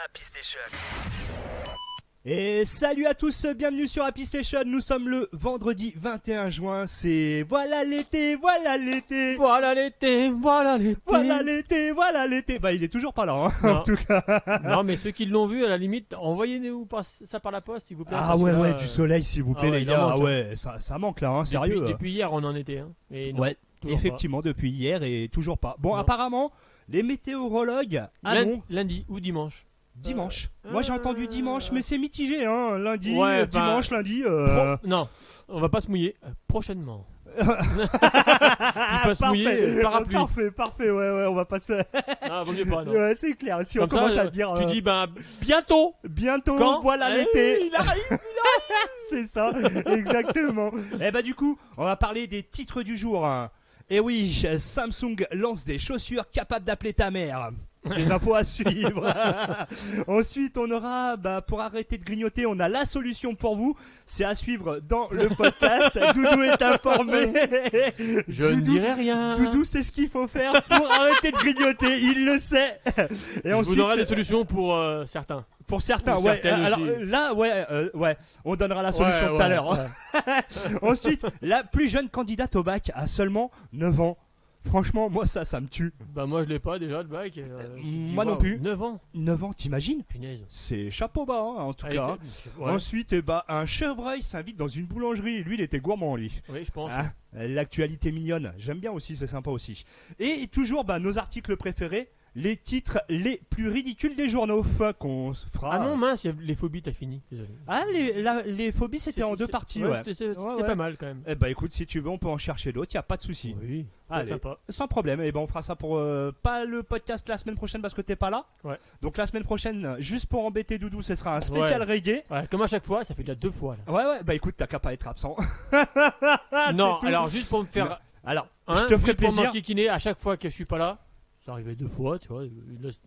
Happy Station. Et salut à tous, bienvenue sur Happy Station, nous sommes le vendredi 21 juin, c'est voilà l'été, voilà l'été. Voilà l'été, voilà l'été. Voilà l'été, voilà l'été. Bah il est toujours pas là, hein, Non. en tout cas. Non, mais ceux qui l'ont vu, à la limite, envoyez-nous ça par la poste, s'il vous plaît. Ah parce ouais, que là, ouais, du soleil s'il vous plaît ah ouais, les il en gars, manque, ah hein. ouais, ça manque là, hein, sérieux. Depuis hier, on en était. Hein. Et non, Ouais, toujours effectivement, depuis hier et toujours pas. Bon, Non. apparemment, les météorologues pas. annoncent Lundi ou dimanche. dimanche. Moi j'ai entendu dimanche, mais c'est mitigé, hein, lundi, Ouais, dimanche, lundi. Non, on va pas se mouiller. Prochainement. Il peut se mouiller, parapluie. Parfait, ouais, on va pas se... Ah, vaut mieux pas, non. Ouais, c'est clair, si Comme on commence ça, à dire... tu dis, bientôt. bientôt, Quand voilà Eh, l'été. il arrive. C'est ça, exactement. Et bah du coup, on va parler des titres du jour. Hein. Et oui, Samsung lance des chaussures capables d'appeler ta mère. Des infos à suivre. Ensuite, on aura, pour arrêter de grignoter, on a la solution pour vous. C'est à suivre dans le podcast. Doudou est informé. Je ne dirai rien. Doudou sait ce qu'il faut faire pour arrêter de grignoter. Il le sait. Et Je ensuite, vous donnerai des solutions pour certains. pour certains, Pour ouais. certaines Alors aussi. là, ouais, on donnera la solution tout à l'heure. Ouais. Ensuite, la plus jeune candidate au bac a seulement 9 ans. Franchement, moi ça me tue. Bah moi je l'ai pas déjà le bac. Tu te dis, Moi non waouh, plus. 9 ans. 9 ans, t'imagines? Punaise. C'est chapeau bas, hein, en tout Ah, cas. Hein. ouais. Ensuite, un chevreuil s'invite dans une boulangerie. Lui, il était gourmand, lui. Oui, je pense. Hein, l'actualité mignonne. J'aime bien aussi, c'est sympa aussi. Et toujours, nos articles préférés. Les titres les plus ridicules des journaux qu'on fera. Ah non, mince, les phobies, t'as fini. Désolé. Ah, les phobies, c'était en deux parties, ouais. C'était Ouais. pas mal quand même. Eh bah écoute, si tu veux, on peut en chercher d'autres, y a pas de souci. Oui, Allez, sympa. sans problème. Et ben on fera ça pour pas le podcast la semaine prochaine parce que t'es pas là. Ouais. Donc la semaine prochaine, juste pour embêter Doudou, ce sera un spécial reggae. Ouais, comme à chaque fois, ça fait déjà 2 fois là. Ouais, bah écoute, t'as qu'à pas être absent. Non, C'est tout. alors juste pour me faire. Non. Alors, Hein, je te ferai juste pour plaisir. m'enquiquiner à chaque fois que je suis pas là. Ça arrivait 2 fois, tu vois.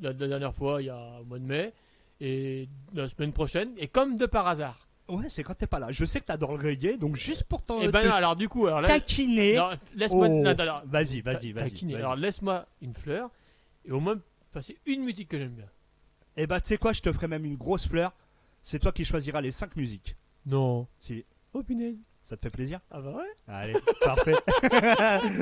La dernière fois, il y a au mois de mai. Et la semaine prochaine. Et comme de par hasard. Ouais, c'est quand t'es pas là. Je sais que t'adores le reggae, donc juste pour Et ben te non, alors du coup, alors là. taquiner. Non, laisse-moi. Oh. non, alors, Vas-y. taquiner. Alors laisse-moi une fleur. Et au moins passer une musique que j'aime bien. Et bah tu sais quoi, je te ferai même une grosse fleur. C'est toi qui choisiras les 5 musiques. Non. Si Oh punaise. ça te fait plaisir. Ah bah ouais. Allez, parfait.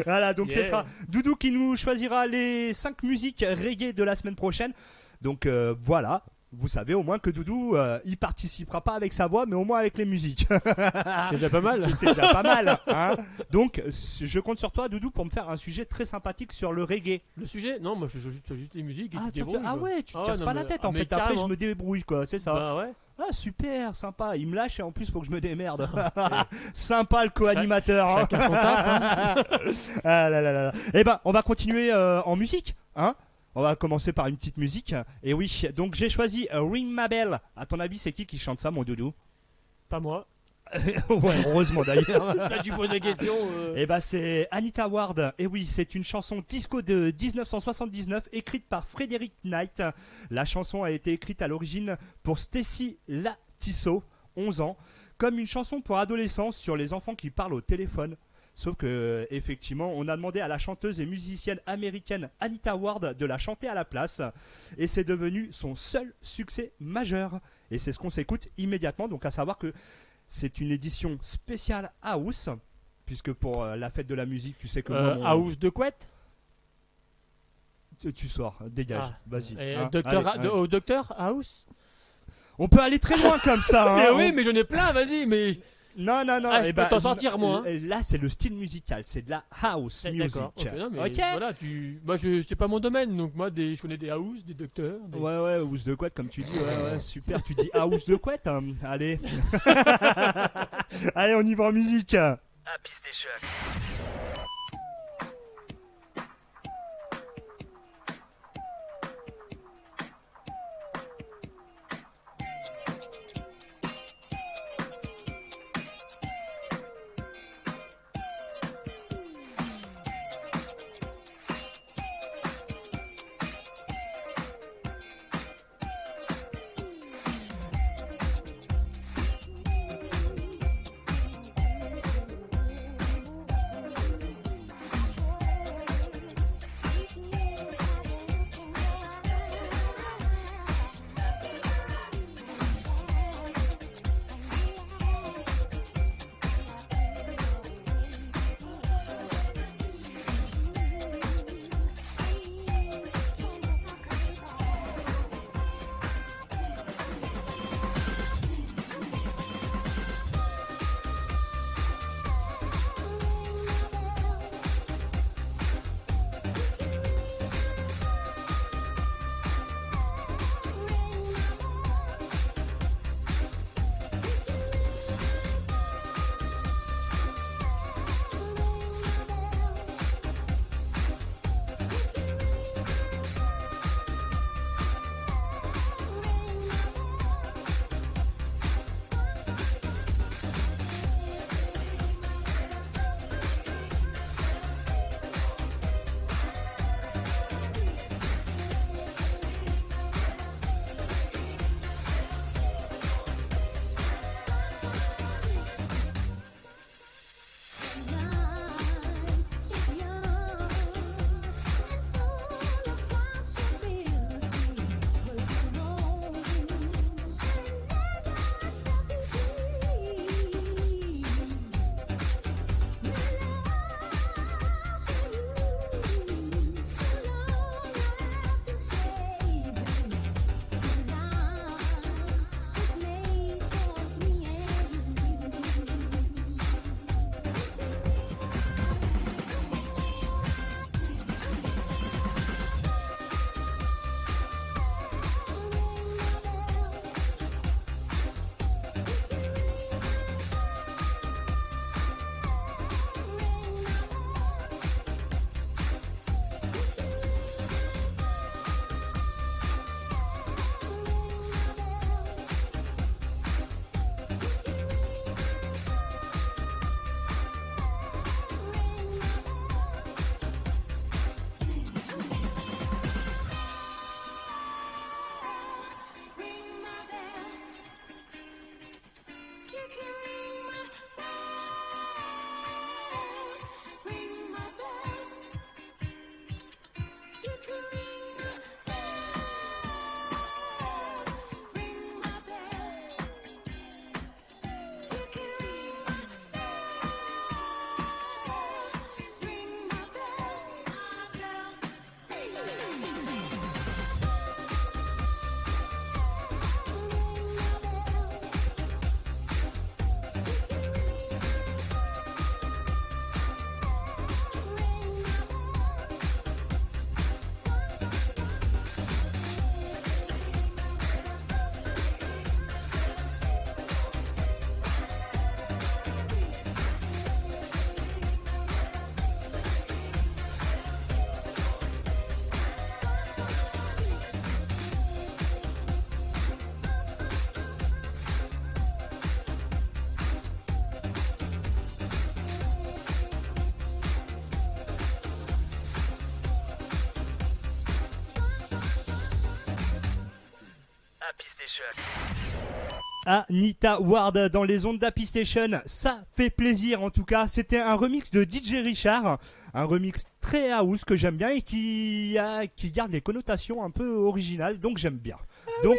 Voilà, donc ce Yeah. sera Doudou qui nous choisira les 5 musiques reggae de la semaine prochaine. Donc voilà, vous savez au moins que Doudou, il participera pas avec sa voix, mais au moins avec les musiques. C'est déjà pas mal. C'est déjà pas mal. Hein. Donc je compte sur toi, Doudou, pour me faire un sujet très sympathique sur le reggae. Le sujet. Non, moi je joue juste les musiques. Et Ah, tu te toi, débrouilles, quoi. ouais, tu te Ah casses non, pas la mais- tête ah, en mais fait. Après, je carrément. me débrouille, quoi, c'est ça. Bah ouais. Ah, super, sympa. Il me lâche et en plus, faut que je me démerde. Sympa le co-animateur. Hein. Chacun son taf. Hein. Ah là là là là. Eh ben, on va continuer en musique, hein. On va commencer par une petite musique. Et oui, donc j'ai choisi Ring My Bell. À ton avis, c'est qui chante ça, mon Doudou? Pas moi. Ouais, heureusement d'ailleurs. Là, tu poses la question. Et bah c'est Anita Ward. Et oui, c'est une chanson disco de 1979 écrite par Frederick Knight. La chanson a été écrite à l'origine pour Stacy Latisso, 11 ans, comme une chanson pour adolescents sur les enfants qui parlent au téléphone. Sauf que, effectivement, on a demandé à la chanteuse et musicienne américaine Anita Ward de la chanter à la place. Et c'est devenu son seul succès majeur. Et c'est ce qu'on s'écoute immédiatement. Donc à savoir que c'est une édition spéciale house. Puisque pour la fête de la musique, tu sais que moi, mon- House de couette. tu sors, dégage, Ah. vas-y. Et hein. docteur, Allez, au docteur House. On peut aller très loin comme ça. Mais Hein. oui, mais j'en ai plein. Vas-y, mais. Non. Ah, je eh peux t'en sortir, moi, Là, c'est le style musical, c'est de la house music. D'accord. Ok, non, mais Ok. voilà, moi, c'est pas mon domaine, donc moi, je connais des house, des docteurs. Des... Ouais, house de couette, comme tu dis. Ouais, super. Tu dis house de couette. Hein. Allez. Allez, on y va en musique. Happy Station. Happy Station. Anita Ward dans les ondes d'Happy Station, ça fait plaisir en tout cas. C'était un remix de DJ Richard, un remix très house que j'aime bien et qui garde les connotations un peu originales, donc j'aime bien. Donc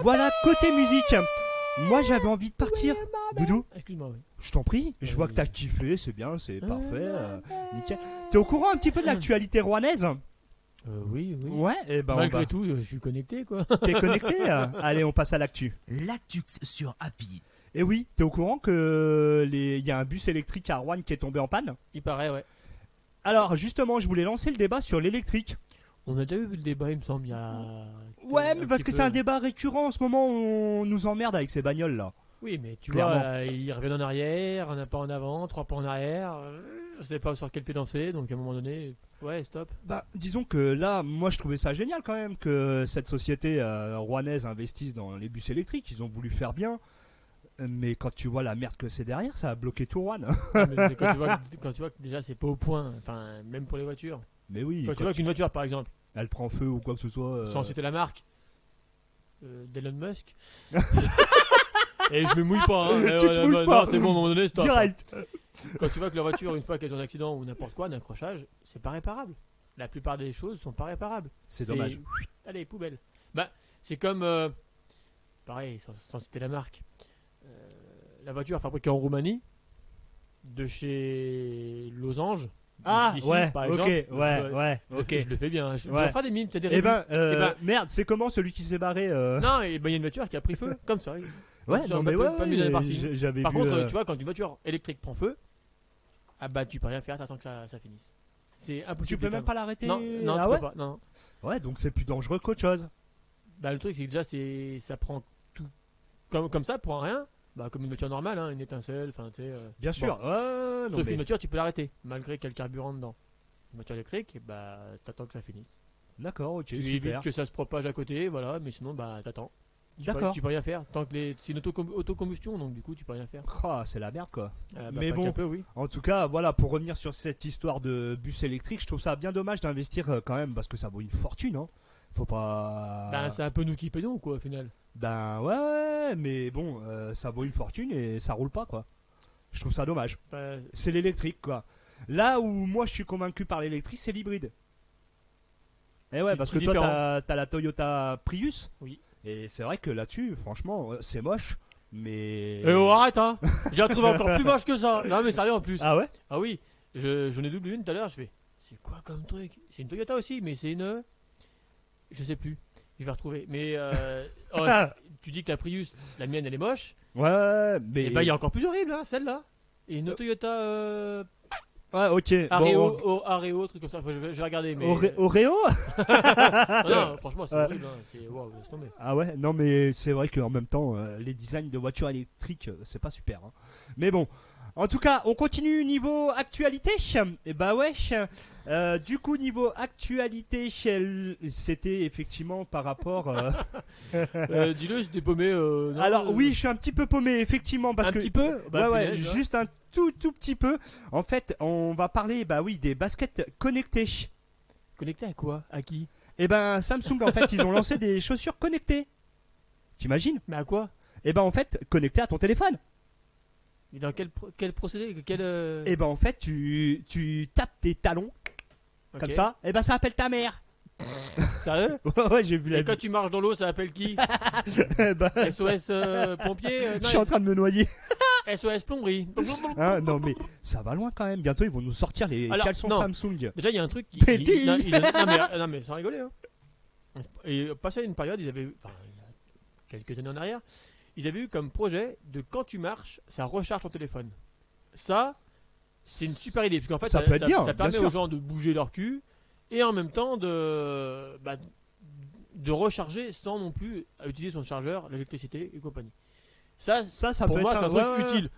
voilà, côté musique, moi j'avais envie de partir. Doudou, Excuse-moi, oui. je t'en prie, je vois que t'as kiffé, c'est bien, c'est parfait, nickel. T'es au courant un petit peu de l'actualité rouennaise? Oui, oui. Ouais, et ben Malgré tout, je suis connecté, quoi. T'es connecté? Allez, on passe à l'actu. L'actux sur Happy. Et oui, t'es au courant que y a un bus électrique à Rouen qui est tombé en panne? Il paraît, ouais. Alors justement, je voulais lancer le débat sur l'électrique. On a déjà eu le débat, il me semble, il y a... Ouais, mais parce petit que peu. c'est un débat récurrent en ce moment, on nous emmerde avec ces bagnoles là. Oui, mais tu Clairement. vois, ils reviennent en arrière, un pas en avant, 3 pas en arrière. Je sais pas sur quel pied danser, donc à un moment donné, ouais, stop. Bah, disons que là, moi je trouvais ça génial quand même que cette société rouennaise investisse dans les bus électriques, ils ont voulu faire bien. Mais quand tu vois la merde que c'est derrière, ça a bloqué tout Rouen. Mais c'est quand tu vois que déjà c'est pas au point, enfin, même pour les voitures. Mais oui, Quand tu vois qu'une voiture, par exemple, elle prend feu ou quoi que ce soit. sans citer la marque d'Elon Musk. Et je me mouille pas, hein. Tu te mouilles pas. Non, c'est bon, à un moment donné, stop. direct. Quand tu vois que la voiture, une fois qu'elle est en accident ou n'importe quoi, un accrochage, c'est pas réparable. La plupart des choses sont pas réparables. C'est dommage. Allez, poubelle. Bah, c'est comme. Pareil, sans citer la marque. La voiture fabriquée en Roumanie, de chez Losange. Ah d'ici, ouais, par ok, exemple, ouais, je, ok. je le fais bien. Je Ouais. vais faire des mimes, t'as des Eh ben, ben- merde, c'est comment celui qui s'est barré Non, et ben il y a une voiture qui a pris feu, comme ça. Ouais, Sur- non mais pas- ouais, pas mis dans les parties. j'avais Par vu. contre, tu vois, quand une voiture électrique prend feu, ah bah tu peux rien faire, t'attends que ça finisse. C'est impossible. tu peux même d'éteindre. pas l'arrêter. Non, non, ah tu ouais. peux pas. Non. Ouais, donc c'est plus dangereux qu'autre chose. Bah le truc c'est que déjà ça prend tout comme ça pour un rien. Bah comme une voiture normale, hein, une étincelle, enfin tu sais. Bien sûr. Bon. Ouais, non Sauf mais. qu'une voiture tu peux l'arrêter, malgré qu'il y a le carburant dedans. Une voiture électrique, bah t'attends que ça finisse. D'accord, ok, Tu super. évites que ça se propage à côté, voilà, mais sinon bah t'attends. D'accord. Tu peux rien faire tant que c'est une autocombustion, donc du coup tu peux rien faire. Ah, c'est la merde quoi. Bah, Mais pas bon. qu'un peu, oui. En tout cas, voilà, pour revenir sur cette histoire de bus électrique, je trouve ça bien dommage d'investir quand même parce que ça vaut une fortune, hein. Faut pas. Bah, c'est un peu nous qui payons quoi au final. Ben ouais, mais bon, ça vaut une fortune et ça roule pas quoi. Je trouve ça dommage. Bah, C'est l'électrique quoi. Là où moi je suis convaincu par l'électrique, c'est l'hybride. Eh ouais, C'est parce que très toi différent. t'as la Toyota Prius. Oui. Et c'est vrai que là-dessus, franchement, c'est moche, mais. oh arrête hein. J'ai retrouvé encore plus moche que ça. Non mais sérieux en plus. Ah ouais. Ah oui, j'en ai doublé une tout à l'heure, je fais. C'est quoi comme truc? C'est une Toyota aussi, mais c'est une. Je sais plus. Je vais retrouver. Mais tu dis que la Prius, la mienne elle est moche. Ouais, mais. Et bah il y a encore plus horrible hein, celle-là. Et une Toyota Ouais, ok. Areo, Bon, Areo, truc comme ça. Enfin, je vais regarder. Mais... Oreo. non, franchement c'est Ouais. horrible. Hein. C'est waouh, laisse tomber. Ah ouais, non mais c'est vrai qu'en même temps, les designs de voitures électriques, c'est pas super. Hein. Mais bon, en tout cas, on continue niveau actualité. Et bah ouais, du coup niveau actualité, c'était effectivement par rapport. Dis-le, j'étais paumé. Non, Alors oui, je suis un petit peu paumé effectivement parce un que. petit peu. Bah, ouais, punaise, hein. juste un tout petit peu. En fait, on va parler, bah oui, des baskets connectées. Connecté à quoi? À qui? Et ben Samsung, en fait, ils ont lancé des chaussures connectées. T'imagines? Mais à quoi? Et ben en fait, connectées à ton téléphone. Mais dans quel procédé? Et ben en fait, tu tapes tes talons Ok. comme ça. Et ben ça appelle ta mère. Sérieux? Ouais, j'ai vu la Et quand tu marches dans l'eau, ça appelle qui? bah, SOS pompier? je suis en train de me noyer. SOS plomberie. Hein, non mais ça va loin quand même. Bientôt ils vont nous sortir les Alors, caleçons non. Samsung. Déjà, il y a un truc qui. Petit. Non, mais sans rigoler. Hein. Et passé une période, ils avaient. Enfin, il y a quelques années en arrière, ils avaient eu comme projet de quand tu marches, ça recharge ton téléphone. Ça, c'est une super idée. Parce qu'en fait, Ça peut être bien, ça bien permet sûr. aux gens de bouger leur cul et en même temps de recharger sans non plus utiliser son chargeur, l'électricité et compagnie. Ça pour peut moi, être c'est un ouais, truc ouais. utile.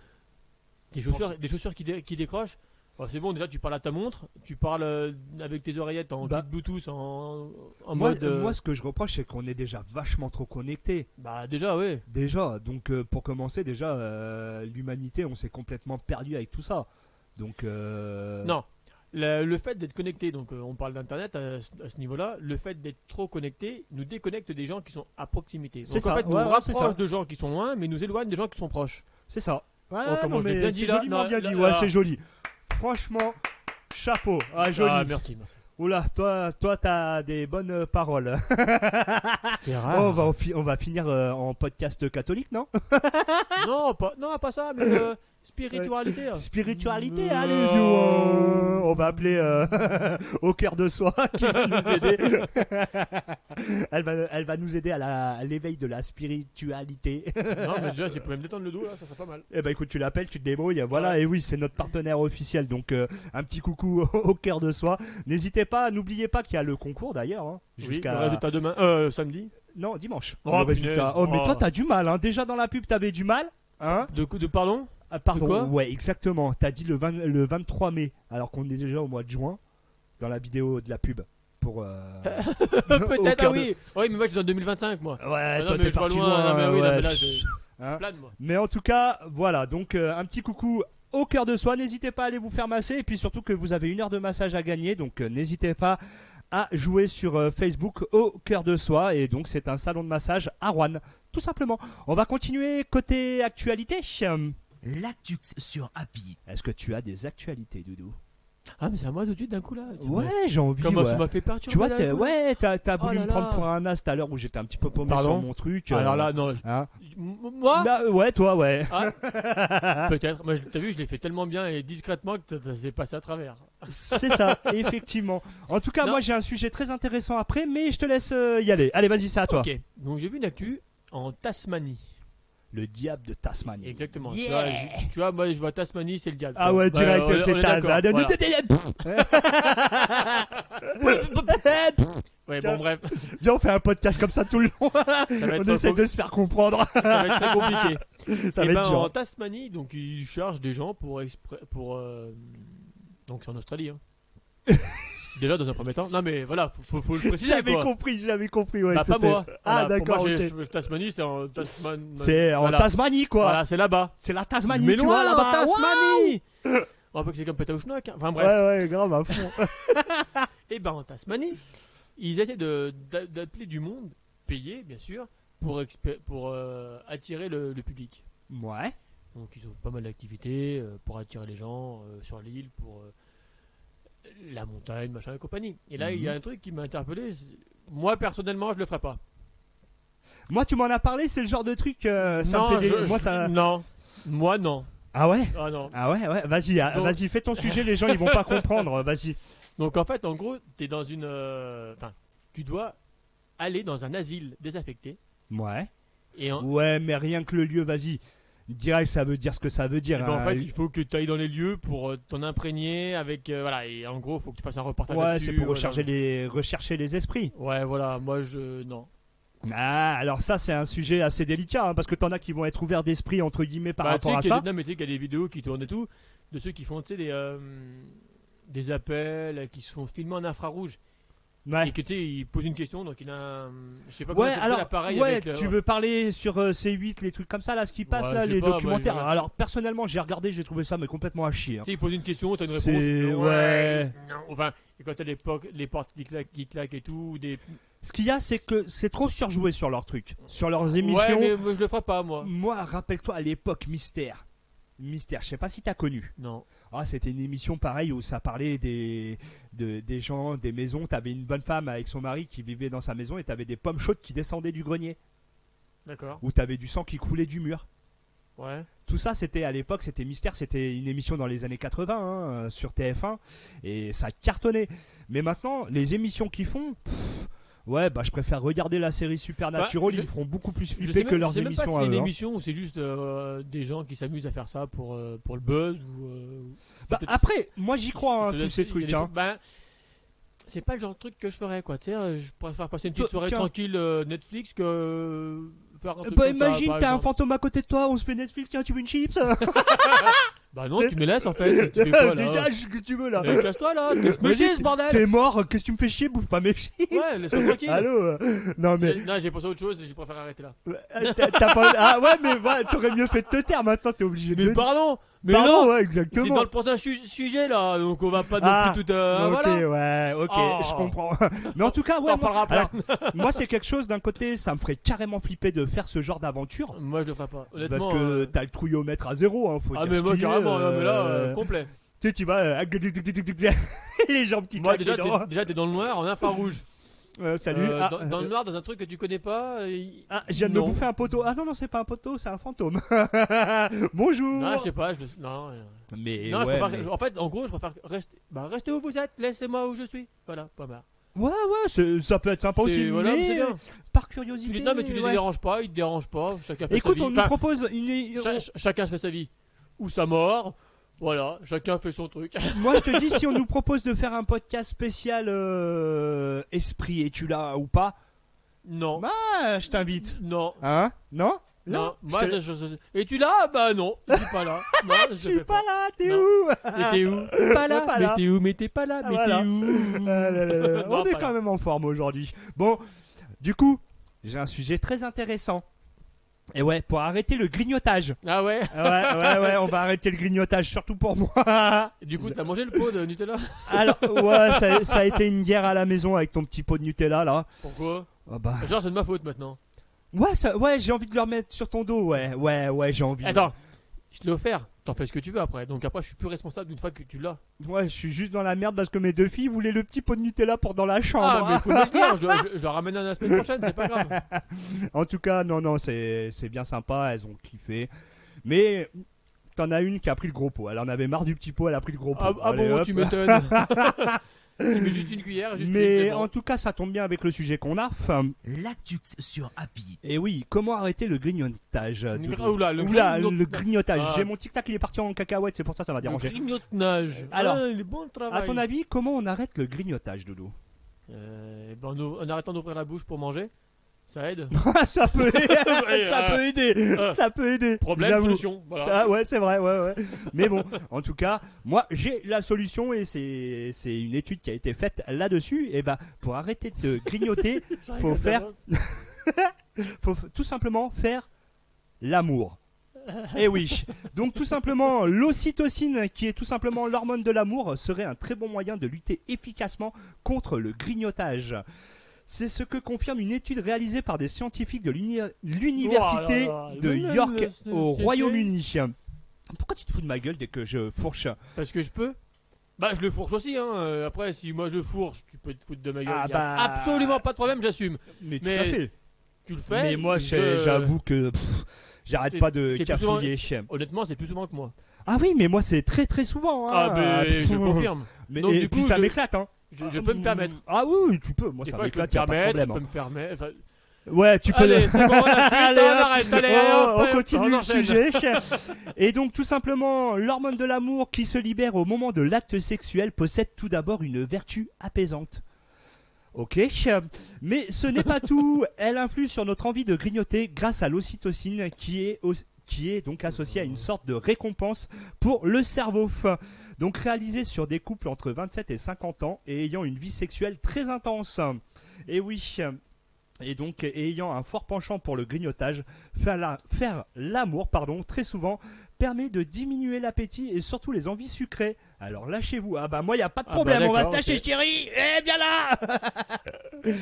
Des chaussures qui décrochent. Bon, c'est bon, déjà tu parles à ta montre, tu parles avec tes oreillettes en Bah, kit Bluetooth en Moi, mode. moi, ce que je reproche, c'est qu'on est déjà vachement trop connecté. Bah, déjà, ouais. Déjà, donc pour commencer, déjà, l'humanité, on s'est complètement perdu avec tout ça. Donc. Non, Le fait d'être connecté, donc on parle d'internet à ce niveau-là, le fait d'être trop connecté nous déconnecte des gens qui sont à proximité. C'est Donc en ça, fait, nous ouais, c'est ça. rapproche de gens qui sont loin, mais nous éloigne des gens qui sont proches. C'est ça. Ouais, Oh, comment non, je l'ai mais bien dit, c'est là. joliment Non, bien là, dit. Ouais, là. c'est joli. Franchement, chapeau. Ah, joli. Ah, merci. Oula, toi, t'as des bonnes paroles. C'est Oh, rare. on va finir en podcast catholique, non? non, pas ça, mais spiritualité. Spiritualité, allez, du on va appeler au cœur de soi qui va nous aider. elle va nous aider à l'éveil de la spiritualité. Non, mais déjà, si vous pouvez me détendre le dos, là, ça serait pas mal. Eh ben écoute, tu l'appelles, tu te débrouilles, voilà. Ouais. Et oui, c'est notre partenaire officiel, donc un petit coucou au cœur de soi. N'hésitez pas, n'oubliez pas qu'il y a le concours d'ailleurs, hein, Oui, le résultat demain, samedi. Non, dimanche. Oh, Le résultat. punaise. Oh, mais Oh. toi, t'as du mal, hein. Déjà dans la pub, t'avais du mal, hein. De pardon. Ah, pardon, De quoi ouais, exactement. T'as dit le 23 mai, alors qu'on est déjà au mois de juin, dans la vidéo de la pub. Pour. Peut-être, ah oui. Oui, mais moi, je suis dans 2025, moi. Ouais, Ah non, toi, mais t'es je vois parti loin. loin. Non, mais oui, ouais. non, mais là, je Hein. plane, moi. Mais en tout cas, voilà. Donc, un petit coucou au cœur de soi. N'hésitez pas à aller vous faire masser. Et puis surtout que vous avez 1 heure de massage à gagner. Donc, n'hésitez pas à jouer sur Facebook au cœur de soi. Et donc, c'est un salon de massage à Rouen. Tout simplement. On va continuer côté actualité. L'actu sur Happy. Est-ce que tu as des actualités, Doudou? Ah, mais c'est à moi tout de suite d'un coup là. C'est Ouais, vrai. j'ai envie. Comment ouais. ça m'a fait perturber. Tu vois, d'un coup, là. t'as voulu Oh là me prendre là. pour un as tout à l'heure où j'étais un petit peu paumé Pardon sur mon truc. Alors là, non. Hein. Moi Ouais, toi, ouais. Ah, peut-être. Moi, t'as vu, je l'ai fait tellement bien et discrètement que ça s'est passé à travers. C'est ça, effectivement. En tout cas, Non. moi j'ai un sujet très intéressant après, mais je te laisse y aller. Allez, vas-y, c'est à toi. Ok. Donc, j'ai vu une actu en Tasmanie. Le diable de Tasmanie. Exactement. Yeah. Tu vois, moi, je vois Tasmanie, c'est le diable. Ah ouais, direct, on c'est est Taz. d'accord, voilà. Ouais, Tiens. bon, bref. Viens, on fait un podcast comme ça tout le long. Ça va On être essaie de se faire comprendre. ça va être très compliqué. Ça Et va ben, être en dur. Tasmanie, donc ils chargent des gens pour donc c'est en Australie. Hein. Déjà dans un premier temps. Non mais voilà, faut le préciser. J'avais quoi. compris. Ouais, Bah, pas c'était- moi. Ah, Voilà, pour d'accord, moi, ok. Tasmanie, c'est en Tasmanie. C'est en Voilà. Tasmanie, quoi. Voilà, c'est là-bas. C'est la Tasmanie, Mais tu loin, vois, là-bas. Tasmanie. On voit que c'est comme Pétaouchnok. Enfin bref. Ouais, grave, à fond. Et ben en Tasmanie, ils essaient d'appeler du monde, payé bien sûr, pour attirer le public. Ouais. Donc ils ont pas mal d'activités pour attirer les gens sur l'île, pour la montagne, machin et compagnie. Et là, il y a un truc qui m'a interpellé. Moi, personnellement, je le ferai pas. Moi, tu m'en as parlé, c'est le genre de truc. Ça non, me fait moi, ça. non. Moi, non. Ah ouais. Ah non. Ah ouais, vas-y, Donc- vas-y, fais ton sujet, les gens ils vont pas comprendre, vas-y. Donc en fait, en gros, t'es dans une... Enfin, tu dois aller dans un asile désaffecté. Ouais. Et en, Ouais, mais rien que le lieu, vas-y. Direct, ça veut dire ce que ça veut dire. et ben, en hein. fait, il faut que tu ailles dans les lieux pour t'en imprégner avec... voilà, et en gros, il faut que tu fasses un reportage Ouais, là-dessus. c'est pour voilà. rechercher les esprits. Ouais, voilà, moi, je... Non. Ah, alors ça, c'est un sujet assez délicat, hein, parce que t'en as qui vont être ouverts d'esprit, entre guillemets, par Bah, rapport tu à sais qu'il y a ça. non, mais tu sais qu'il y a des vidéos qui tournent et tout, de ceux qui font, tu sais, des appels, qui se font filmer en infrarouge. Ouais. Et que tu sais, il pose une question, donc il a un... Je sais pas comment Ouais, ça alors, l'appareil ouais, avec le- tu veux parler sur C8, les trucs comme ça, là, ce qui passe, Ouais, là, je sais les pas, moi, documentaires. j'ai- Alors, personnellement, j'ai regardé, j'ai trouvé ça, mais complètement à chier. hein. Tu sais, il pose une question, t'as une réponse. C'est- ouais. Non. Enfin, et quand t'as les portes qui claquent et tout, des... Ce qu'il y a, c'est que c'est trop surjoué sur leurs trucs, sur leurs émissions. Ouais, mais moi, je le ferai pas, moi. Moi, rappelle-toi à l'époque, Mystère. Mystère, je sais pas si t'as connu. Non. Ah, c'était une émission pareille où ça parlait des gens, des maisons. T'avais une bonne femme avec son mari qui vivait dans sa maison et t'avais des pommes chaudes qui descendaient du grenier. D'accord. Ou t'avais du sang qui coulait du mur. Ouais. Tout ça, c'était à l'époque, c'était Mystère, c'était une émission dans les années 80 hein, sur TF1 et ça cartonnait. Mais maintenant, les émissions qu'ils font, ouais, bah je préfère regarder la série Supernatural, Bah, ils me feront beaucoup plus Je flipper sais que même, leurs je sais même pas si émissions à c'est une eux. hein. émission ou c'est juste des gens qui s'amusent à faire ça pour le buzz ou... Bah, peut-être- après, moi j'y crois, hein, peut-être- tous ces il y a trucs. des Hein. trucs- ben, c'est pas le genre de truc que je ferais, quoi. Tu sais, je préfère passer une petite Toi, soirée tiens. tranquille Netflix que faire un truc Bah comme ça, imagine, par t'as un exemple. fantôme à côté de toi, on se fait Netflix, tiens, tu veux une chips? Bah non, tu me laisses en fait. Tu fais quoi là? Dégage ce que tu veux là. Mais casse-toi là, laisse-moi Vas-y, chier ce bordel! T'es mort, qu'est-ce que tu me fais chier? Bouffe pas mes chips. Ouais, laisse-moi tranquille! Allô? Non mais. Non, j'ai pensé à autre chose, je préfère arrêter là. T'as pas... Ah ouais, mais ouais, t'aurais mieux fait de te taire maintenant, t'es obligé de. Mais pardon! Mais Pardon, non, ouais, c'est exactement. dans le prochain sujet là, donc on va pas Ah, non plus tout. ok, Voilà. ouais, ok, Oh. je comprends. Mais en tout cas, On ouais, en parlera après. moi c'est quelque chose d'un côté, ça me ferait carrément flipper de faire ce genre d'aventure. Moi je le ferai pas. Honnêtement. Parce que t'as le trouillomètre à zéro, hein, faut Ah dire mais ce moi qu'il est, carrément, non, mais là complet. tu sais, tu vas les jambes qui Moi claquent déjà dedans. t'es dans le noir en infrarouge. Salut. Dans le noir dans un truc que tu connais pas. Ah, je viens de me non. bouffer un poteau. Ah non, c'est pas un poteau, c'est un fantôme. Bonjour. Non, je sais pas, non. Mais Non, ouais, je préfère, en fait, en gros, je préfère rester où vous êtes, laissez-moi où je suis. Voilà, pas mal. ouais, ça peut être sympa aussi. Voilà, mais c'est bien. par curiosité. Non, mais tu les ouais. déranges pas, ils te dérangent pas. Chacun fait Écoute, sa vie. on nous Enfin, propose chacun fait sa vie ou sa mort. Voilà, chacun fait son truc. Moi, je te dis, si on nous propose de faire un podcast spécial Esprit, es-tu là ou pas? Non. Bah, je t'invite. Non. Hein? Non? Non. Moi, je te- Et tu là? Bah non, je suis pas là. Non, Je je suis fais pas là, t'es Non. où? Et t'es où? Pas là. Pas là. Mais t'es où? Mais t'es pas là. Mais Voilà. t'es où? Ah là là là. Non, On est pas quand là. même en forme aujourd'hui. Bon, du coup, j'ai un sujet très intéressant. Et ouais, pour arrêter le grignotage. Ah ouais. Ouais, on va arrêter le grignotage, surtout pour moi. Du coup, t'as mangé le pot de Nutella? Alors, ouais, ça a été une guerre à la maison avec ton petit pot de Nutella là. Pourquoi? Ah bah. Genre, c'est de ma faute maintenant. Ouais, j'ai envie de le remettre sur ton dos, ouais, j'ai envie. Attends, je te l'ai offert. T'en fais ce que tu veux après. Donc après, je suis plus responsable d'une fois que tu l'as. Ouais, je suis juste dans la merde parce que mes deux filles voulaient le petit pot de Nutella pour dans la chambre. Ah, mais faut me le dire. Je le ramène la semaine prochaine, c'est pas grave. En tout cas, non, c'est bien sympa, elles ont kiffé. Mais t'en as une qui a pris le gros pot. Elle en avait marre du petit pot, elle a pris le gros pot. Ah Allez, bon, hop. tu m'étonnes. Tu mets juste une cuillère, juste une, Mais c'est bon. en tout cas, ça tombe bien avec le sujet qu'on a. L'actu sur Happy. Et oui, comment arrêter le grignotage Doudou Oula, le le grignotage. Ah. J'ai mon tic-tac, il est parti en cacahuète, c'est pour ça m'a Le dérangé. grignotage. Alors, Ah, il est bon le travail. À ton avis, comment on arrête le grignotage, Doudou? En arrêtant d'ouvrir la bouche pour manger, ça aide. Ça peut Ouais, aider, ça peut aider. Problème, J'avoue. solution. Voilà. Ça, ouais, c'est vrai, ouais. Mais bon, en tout cas, moi, j'ai la solution et c'est une étude qui a été faite là-dessus. Et ben, pour arrêter de grignoter, Ça faut rigole faire- d'avance. faut tout simplement faire l'amour. Et oui, donc tout simplement, l'ocytocine, qui est tout simplement l'hormone de l'amour, serait un très bon moyen de lutter efficacement contre le grignotage. C'est ce que confirme une étude réalisée par des scientifiques de l'université Oh là là, de York le- au c'était- Royaume-Uni. Pourquoi tu te fous de ma gueule dès que je fourche? Parce que je peux. Bah, je le fourche aussi, hein. Après, si moi je fourche, tu peux te foutre de ma gueule. Ah Y a bah. absolument pas de problème, j'assume. Mais tout Mais à fait. Tu le fais. Mais moi, je- j'avoue que j'arrête C'est- pas de c'est plus souvent- cafouiller. Honnêtement, c'est plus souvent que moi. Ah oui, mais moi, c'est très très souvent. Hein. Ah, mais je confirme. Mais, Donc, et du puis coup, ça je- m'éclate, hein. Je peux me permettre. Ah oui, tu peux. Moi, Des ça fois, je peux me m'éclate, y a pas de permettre, je problème. peux me fermer. Enfin, Ouais, tu peux. allez, c'est bon, la suite, Allez, on hop. arrête. Allez, Oh, hop, on continue on le enchaîne. sujet. Et donc, tout simplement, l'hormone de l'amour qui se libère au moment de l'acte sexuel possède tout d'abord une vertu apaisante. Ok, mais ce n'est pas tout. Elle influe sur notre envie de grignoter grâce à l'ocytocine qui est donc associée à une sorte de récompense pour le cerveau. Donc réalisée sur des couples entre 27 et 50 ans et ayant une vie sexuelle très intense. Et oui. Et donc, ayant un fort penchant pour le grignotage, faire l'amour, très souvent, permet de diminuer l'appétit et surtout les envies sucrées. Alors lâchez-vous. Ah bah moi, il n'y a pas de Ah problème, bah on va se d'accord, lâcher, ok. chérie. Eh, viens là.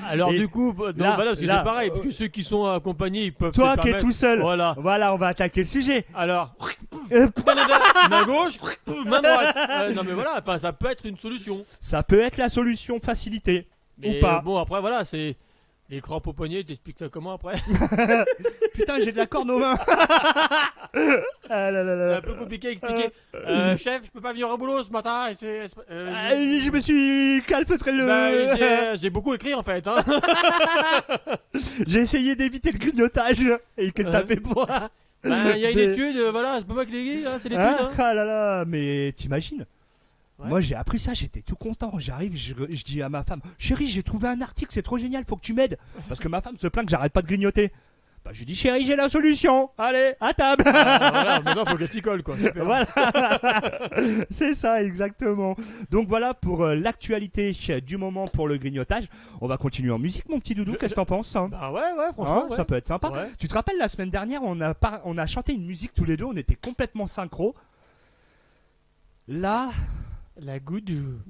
Alors, Et du coup, non, là, voilà, parce que là, c'est pareil. Parce que ceux qui sont accompagnés, ils peuvent. Toi se qui es permettre. tout seul. Voilà. Voilà, on va attaquer le sujet. Alors, Euh, main gauche, main droite. Non, mais voilà, enfin, ça peut être une solution. Ça peut être la solution facilité. Mais Ou pas. bon, après, voilà, c'est. Les crampes au poignet, t'expliques ça comment après? Putain, j'ai de la corne aux mains. Ah là là C'est là. un peu compliqué à expliquer. Chef, je peux pas venir au boulot ce matin. Ah, je me suis calfeutré le... Bah, j'ai beaucoup écrit en fait. Hein. J'ai essayé d'éviter le grignotage. Et qu'est-ce que t'as Hein fait pour... Bah, il y a une Mais- étude, voilà, c'est pas moi qui l'ai dit, hein, c'est l'étude. Hein Hein. Ah là là, mais t'imagines? Ouais. Moi j'ai appris ça, j'étais tout content. J'arrive, je dis à ma femme, chérie, j'ai trouvé un article, c'est trop génial, faut que tu m'aides. Parce que ma femme se plaint que j'arrête pas de grignoter. Bah je lui dis, chérie, j'ai la solution. Allez, à table. Ah, voilà, maintenant faut qu'elle s'y colle quoi. Super. Voilà, c'est ça exactement. Donc voilà pour l'actualité du moment pour le grignotage. On va continuer en musique, mon petit doudou. Qu'est-ce que t'en penses hein Bah ouais, franchement. Hein, ouais. Ça peut être sympa. Ouais. Tu te rappelles la semaine dernière, on a chanté une musique tous les deux, on était complètement synchro. La Gadou.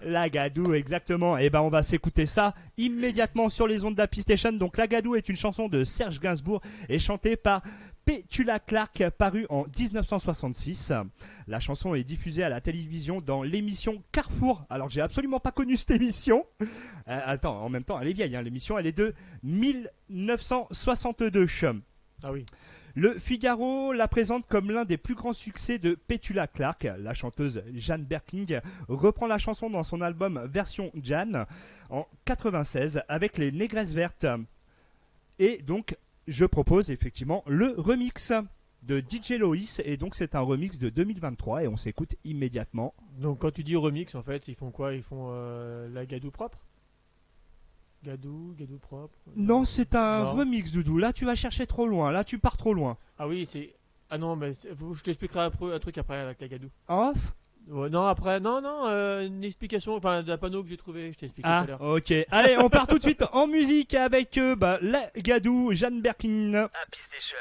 La Gadou, exactement. Et ben on va s'écouter ça immédiatement sur les ondes d'Happy Station. Donc La Gadou est une chanson de Serge Gainsbourg et chantée par Petula Clark, parue en 1966. La chanson est diffusée à la télévision dans l'émission Carrefour. Alors j'ai absolument pas connu cette émission. Attends, en même temps elle est vieille, hein. L'émission elle est de 1962. Ah oui. Le Figaro la présente comme l'un des plus grands succès de Petula Clark. La chanteuse Jane Birkin reprend la chanson dans son album Version Jane en 96 avec les Négresses Vertes. Et donc, je propose effectivement le remix de DJ Loïs. Et donc, c'est un remix de 2023 et on s'écoute immédiatement. Donc quand tu dis remix, en fait, ils font quoi? Ils font la Gadou propre? Gadou propre? Non, c'est un Non. remix, Doudou. Là, tu vas chercher trop loin. Là, tu pars trop loin. Ah oui, c'est... Ah non, mais je t'expliquerai un truc après avec la Gadou. Off. Ouais, non, après, non, une explication, enfin, d'un panneau que j'ai trouvé, je t'ai expliqué tout Ah, à l'heure. ok. Allez, on part tout de suite en musique avec la Gadou, Jane Birkin. Happy Station.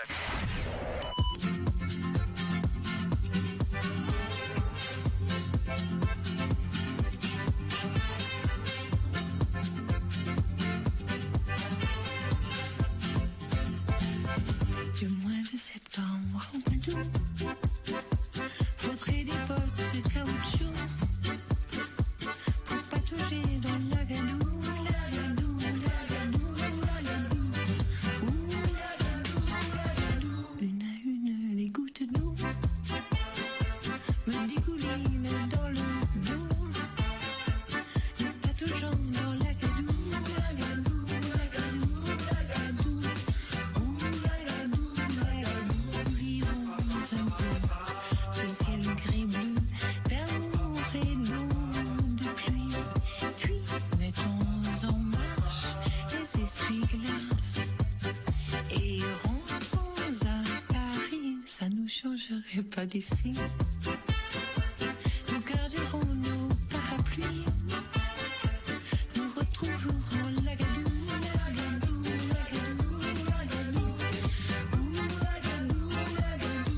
Du mois de septembre au mois d'août, faudrait des bottes de caoutchouc pour patauger dans la Gadou, la Gadou, la Gadou, la Gadou. Ouh, la Gadou, la Gadou. Une à une, les gouttes d'eau me dégoulinent dans le dos. Nous pataugeons dans la Gadou, la Gadou, la Gadou, la Gadou. Ouh, la Gadou, la Gadou. Vivons un peu sous le ciel gris bleu d'amour et d'eau de pluie. Puis mettons en marche les essuie-glaces et rentrons à Paris. Ça nous changerait pas d'ici. Nous garderons nos parapluies. Nous retrouverons la Gadou, la Gadou, la Gadou, la Gadou. Ouh, la Gadou, la Gadou.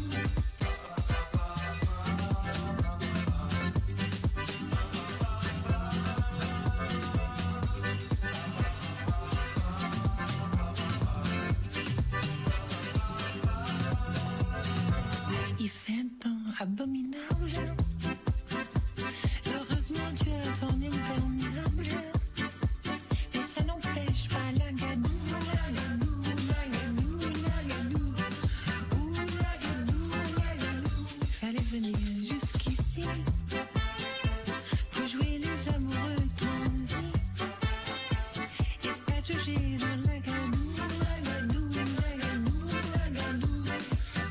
Il fait un temps abominable. Heureusement tu as ton imperméable. Mais ça n'empêche pas la Gadou, la Gadou, la Gadou, la Gadou. Ouh, la Gadou, la Gadou. Fallait venir jusqu'ici pour jouer les amoureux transis et patauger dans la Gadou, la Gadou, la Gadou, la Gadou.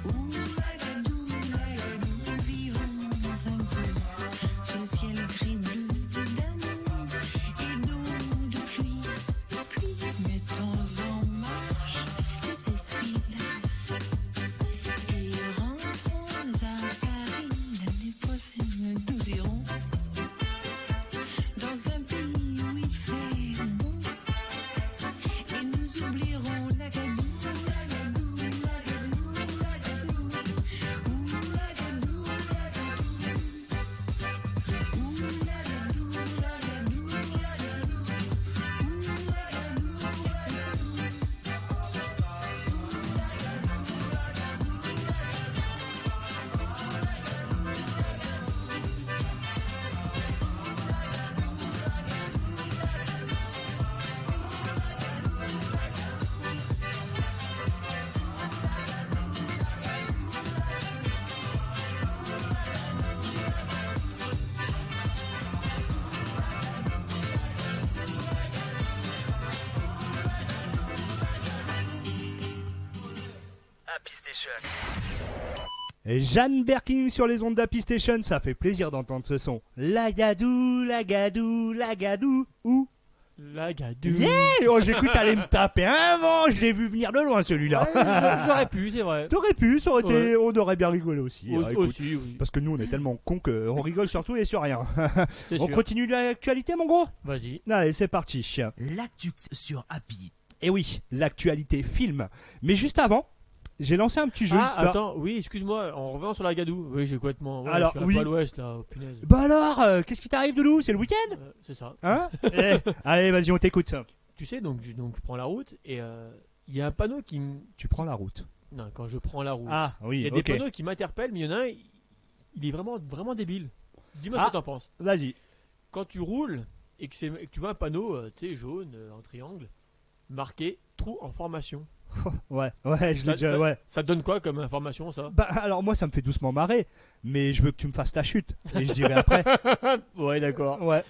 Ouh, la Gadou, la Gadou. Vivons un peu sous le ciel gris bleu d'amour et d'eau de pluie. Puis mettons en marche les essuie-glaces et rentrons à Paris. L'année prochaine nous irons dans un pays où il fait bon et nous oublierons la Gadou, la Gadou, la Gadou, la Gadou. Ouh, la Gadou, la Gadou. Ouh, la Gadou, la Gadou, la Gadou. Ouh, la Gadou, la Gadou. Happy Station. Et Jane Birkin sur les ondes d'Happy Station, ça fait plaisir d'entendre ce son. La Gadou, la Gadou, la Gadou. Ouh. La Gadou. Yeah. Oh, j'ai cru que t'allais me taper un vent, je l'ai vu venir de loin celui-là. Ouais, j'aurais pu, c'est vrai. T'aurais pu, ça aurait été, on aurait bien rigolé aussi. Alors, écoute, Aussi, oui. parce que nous on est tellement cons qu'on rigole sur tout et sur rien. C'est On sûr. continue l'actualité mon gros. Vas-y. Allez, c'est parti. L'actu sur Happy. Et oui, l'actualité film. Mais juste avant, j'ai lancé un petit jeu Ah, histoire. attends, oui, excuse-moi, en revenant sur la gadoue. Oui, j'ai complètement. Ouais, Alors, je suis un oui. peu à l'ouest là, oh, punaise. Bah alors, qu'est-ce qui t'arrive, Doudou? C'est le week-end? C'est ça. Hein? Allez, vas-y, on t'écoute. Tu sais, donc je prends la route et il y a un panneau qui me. Tu prends la route. Non, quand je prends la route. Ah, Il oui, y a ok. des panneaux qui m'interpellent, mais il y en a un, il est vraiment, vraiment débile. Dis-moi Ah. ce que t'en penses. Vas-y. Quand tu roules et que tu vois un panneau, tu sais, jaune, en triangle, marqué trou en formation. Ouais, je Ça- l'ai déjà, ça- ouais. Ça te donne quoi comme information, ça? Bah, alors moi, ça me fait doucement marrer, mais je veux que tu me fasses ta chute. Et je dirai après. Ouais, d'accord. Ouais.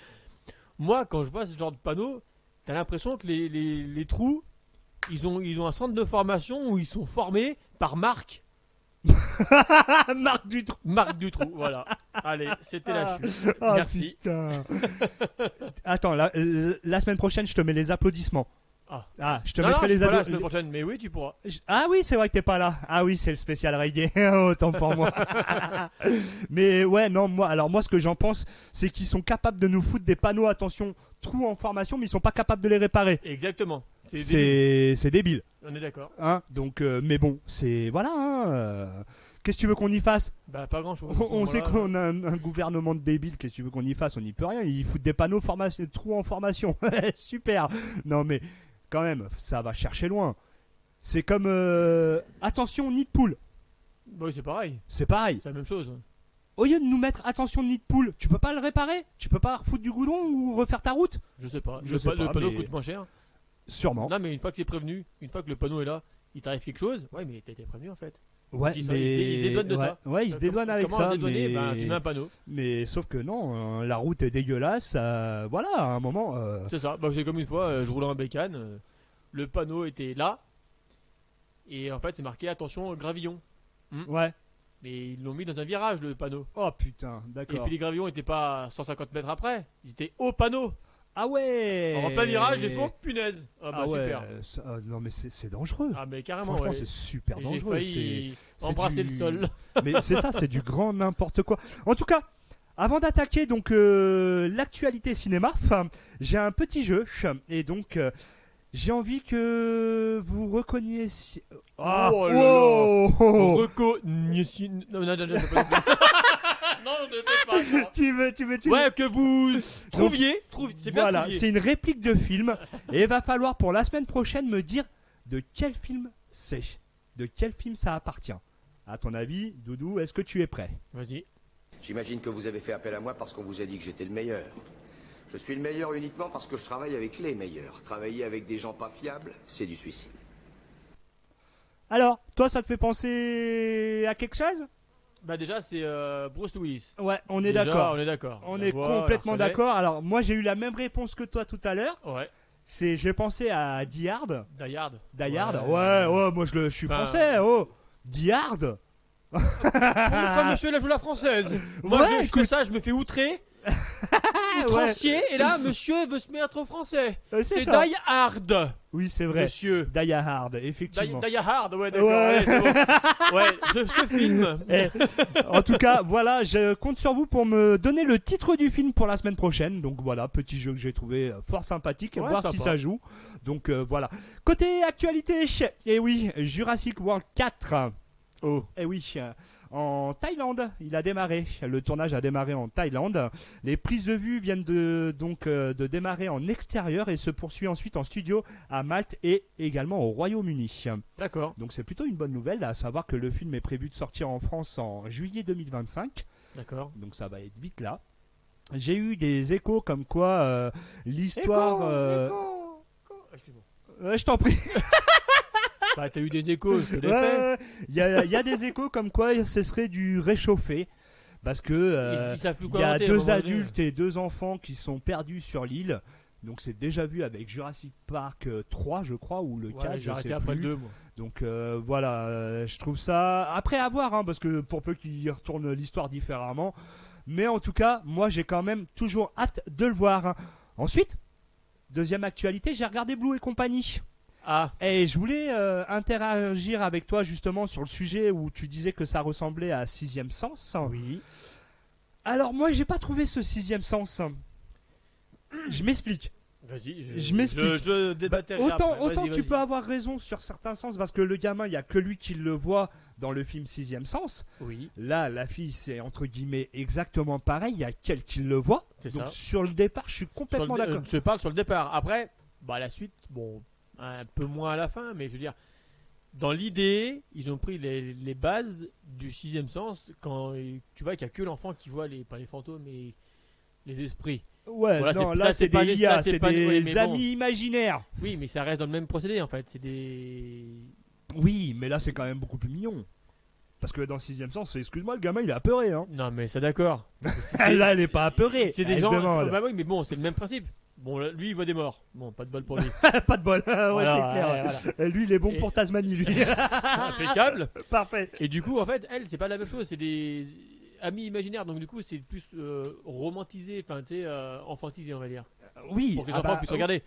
Moi, quand je vois ce genre de panneau, t'as l'impression que les trous, ils ont un centre de formation où ils sont formés par Marc. Marc Dutroux. Marc Dutroux, voilà. Allez, c'était la chute. Ah, Merci. putain. Attends, la semaine prochaine, je te mets les applaudissements. Ah. Je te Non, mettrai je suis les pas là la applaudissements. semaine prochaine, mais oui, tu pourras. Ah oui, c'est vrai que t'es pas là. Ah oui, c'est le spécial reggae. Autant pour moi. Mais ouais, non, moi, ce que j'en pense, c'est qu'ils sont capables de nous foutre des panneaux, attention, trous en formation, mais ils sont pas capables de les réparer. Exactement. C'est débile. C'est débile. On est d'accord. Hein, donc, mais bon, c'est. Voilà. Qu'est-ce que tu veux qu'on y fasse? Bah, pas grand chose. On sait qu'on a un gouvernement de débiles. Qu'est-ce que tu veux qu'on y fasse? On n'y peut rien. Ils foutent des panneaux trous en formation. Super. Non, mais quand même, ça va chercher loin. C'est comme. Attention, nid de poule. Bah, oui, c'est pareil. C'est pareil. C'est la même chose. Au lieu de nous mettre attention, nid de poule, tu peux pas le réparer? Tu peux pas refoutre du goudron ou refaire ta route? Je sais pas. Je sais Le pas, panneau mais- coûte moins cher. Sûrement. Non, mais une fois que c'est prévenu, une fois que le panneau est là, il t'arrive quelque chose. Ouais, mais t'as été prévenu en fait. Ouais, Il se dédouane de ouais, ça. Ouais, il se dédouane avec Comment ça. se dédouaner Mais... Ben, tu mets un panneau. mais sauf que non, la route est dégueulasse. Voilà, à un moment. C'est ça. Bah, c'est comme une fois, je roulais en bécane. Le panneau était là. Et en fait, c'est marqué attention, gravillon. Ouais. Mais ils l'ont mis dans un virage, le panneau. Oh putain, Et d'accord. puis les gravillons n'étaient pas 150 mètres après. Ils étaient au panneau. Ah ouais. En plein virage, j'ai fait oh, punaise. Ah bah Ah ouais. super. Non mais c'est dangereux. Ah mais carrément. Franchement, ouais. c'est super Et j'ai dangereux. failli c'est embrasser du- le sol. Mais c'est ça, c'est du grand n'importe quoi. En tout cas, avant d'attaquer donc l'actualité cinéma, j'ai un petit jeu et donc j'ai envie que vous reconnaissiez. Ah, Oh là wow. Reco. Non, je sais pas. Non, je sais pas. non. Tu veux. Ouais, que vous trouviez. C'est bien Voilà, trouviez. c'est une réplique de film et il va falloir pour la semaine prochaine me dire de quel film c'est, de quel film ça appartient. À ton avis, Doudou, est-ce que tu es prêt? Vas-y. J'imagine que vous avez fait appel à moi parce qu'on vous a dit que j'étais le meilleur. Je suis le meilleur uniquement parce que je travaille avec les meilleurs. Travailler avec des gens pas fiables, c'est du suicide. Alors, toi, ça te fait penser à quelque chose? Bah déjà, c'est Bruce Willis. Ouais, on est Déjà, d'accord. On est d'accord. On La est voix, complètement on la reconnaît. d'accord. Alors, moi, j'ai eu la même réponse que toi tout à l'heure. Ouais. J'ai pensé à Die Hard. Die Hard. Die Hard. Ouais, moi, je suis Enfin, français. Oh, Die Hard. Pourquoi monsieur la joue la française? Moi, Ouais, je fais écoute. ça, je me fais outrer. Ouais. Outrancier. Et là, monsieur veut se mettre au français. C'est C'est ça. Die Hard, Oui, c'est vrai. monsieur. Die Hard, effectivement. Die Hard, ouais, d'accord. Ouais. Allez, c'est bon. Ouais, ce film. Eh, en tout cas, voilà, je compte sur vous pour me donner le titre du film pour la semaine prochaine. Donc voilà, petit jeu que j'ai trouvé fort sympathique, Ouais, voir si sympa. ça joue. Donc voilà. Côté actualité, et oui, Jurassic World 4. Oh. Et oui, en Thaïlande, il a démarré. Le tournage a démarré en Thaïlande. Les prises de vue viennent de démarrer en extérieur et se poursuit ensuite en studio à Malte et également au Royaume-Uni. D'accord. Donc c'est plutôt une bonne nouvelle, à savoir que le film est prévu de sortir en France en juillet 2025. D'accord. Donc ça va être vite là. J'ai eu des échos comme quoi l'histoire... Excuse-moi. je t'en prie. Bah, t'as eu des échos, je te l'ai fait. Il y a des échos comme quoi ce serait du réchauffé. Parce que Ils savent plus il quoi y a inventer, à un deux moment donné. adultes et deux enfants qui sont perdus sur l'île. Donc c'est déjà vu avec Jurassic Park 3 je crois, ou le 4, Ouais, je j'ai arrêté sais après plus. le 2, moi. Donc voilà, je trouve ça... Après à voir, hein, parce que pour peu qu'ils retournent l'histoire différemment. Mais en tout cas, moi j'ai quand même toujours hâte de le voir. Hein. Ensuite, deuxième actualité, j'ai regardé Blue et compagnie. Ah, Et je voulais interagir avec toi justement sur le sujet où tu disais que ça ressemblait à Sixième Sens. oui. Alors moi j'ai pas trouvé ce Sixième Sens. Je m'explique. Vas-y, Je m'explique. Je débattrai Autant, après. autant Vas-y, tu vas-y. peux avoir raison sur certains sens parce que le gamin, il y a que lui qui le voit dans le film Sixième Sens. Oui, Là, la fille, c'est entre guillemets exactement pareil. Il y a qu'elle qui le voit. c'est Donc ça. sur le départ, je suis Sur complètement le- d'accord. je parle sur le départ. Après, bah la suite, bon, un peu moins à la fin, mais je veux dire, dans l'idée, ils ont pris les bases du sixième sens quand tu vois qu'il n'y a que l'enfant qui voit pas les fantômes, mais les esprits. Ouais, Voilà, non, c'est- là, là, c'est c'est pas des des- IA, là, c'est c'est pas des- des oui, mais bon. amis imaginaires. Oui, mais ça reste dans le même procédé en fait. C'est des. Oui, mais là, c'est quand même beaucoup plus mignon. Parce que dans Sixième Sens, excuse-moi, le gamin, il est apeuré. Hein. Non, mais c'est d'accord. Là, elle est pas apeurée. C'est des Elle gens. demande. Bah oui, mais bon, c'est le même principe. Bon, là, lui, il voit des morts. Bon, pas de bol pour lui. Pas de bol. Ouais, Voilà, c'est clair. voilà. Lui, il est bon Et- pour Tasmanie, lui. Impeccable. Parfait. Et du coup, en fait, elle, c'est pas la même chose. C'est des amis imaginaires. Donc, du coup, c'est plus romantisé, enfin, tu sais, enfantisé, on va dire. Oui. Pour que les ah enfants bah, puissent regarder.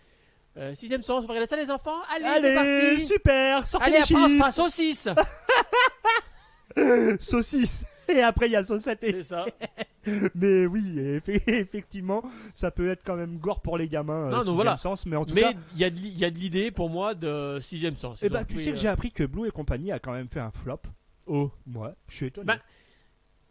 Sixième sens, on va regarder ça, les enfants. Allez, c'est Allez, parti. super. Sortez Allez, les après, on se chiffres. passe saucisse. Saucisse. Et après, il y a saucette. C'est ça. Mais oui, effectivement, ça peut être quand même gore pour les gamins. Non, donc Sixième voilà. Sens, mais en tout Mais cas. il y a de l'idée pour moi de sixième sens. Eh Ils bah, ont tu pris, sais que j'ai appris que Blue et compagnie a quand même fait un flop. Oh. Ouais, je suis étonné.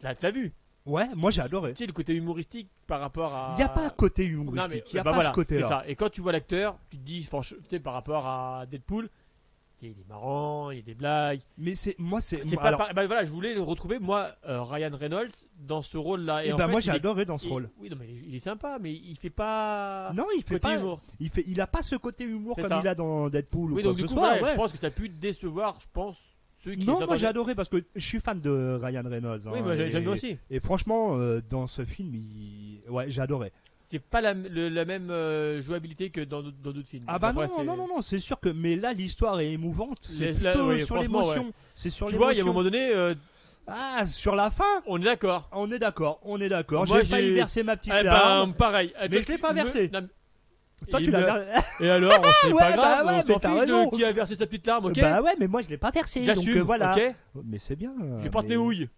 Bah, T'as vu? Ouais, moi j'ai adoré. Tu sais, le côté humoristique par rapport à. Il n'y a pas un côté Non, mais humoristique, il n'y a bah pas voilà, ce côté-là. c'est ça. Et quand tu vois l'acteur, tu te dis, franchement, tu sais, par rapport à Deadpool, tu sais, il est marrant, il y a des blagues. Mais c'est moi, c'est. C'est pas alors, bah voilà, je voulais le retrouver, moi, Ryan Reynolds, dans ce rôle-là. eh en ben fait, moi il j'ai est- adoré dans ce rôle. Oui, non, mais il est sympa, mais il fait pas. Non, il fait côté pas. humour. Il a pas ce côté humour C'est comme ça. il a dans Deadpool Oui, ou quoi donc que du ce coup, soit. voilà, ouais. je pense que ça a pu décevoir, je pense, ceux qui Non, moi s'attendaient- j'ai adoré parce que je suis fan de Ryan Reynolds. Oui, hein, moi et- j'aime bien aussi. Et franchement, dans ce film, ouais, j'ai adoré. C'est pas la même jouabilité que dans d'autres films. Ah bah Après, non, c'est- non, c'est sûr que. Mais là, l'histoire est émouvante. C'est Là, plutôt oui, sur franchement, l'émotion. C'est sur Tu vois, il y a un l'émotion. moment donné, Ah, sur la fin, on est d'accord. on est d'accord, on est d'accord. Moi, J'ai failli j'ai- verser ma petite Eh larme. ben, pareil. Mais je l'ai pas versé. Toi, tu il l'as me- versé. Et alors, c'est Ouais, pas bah grave, ouais, on mais s'en t'as fiche raison. de qui a versé sa petite larme, ok? Bah ouais, mais moi je l'ai pas versé. Donc J'assume, voilà. ok? Mais c'est bien. Je porte mais- mes houilles.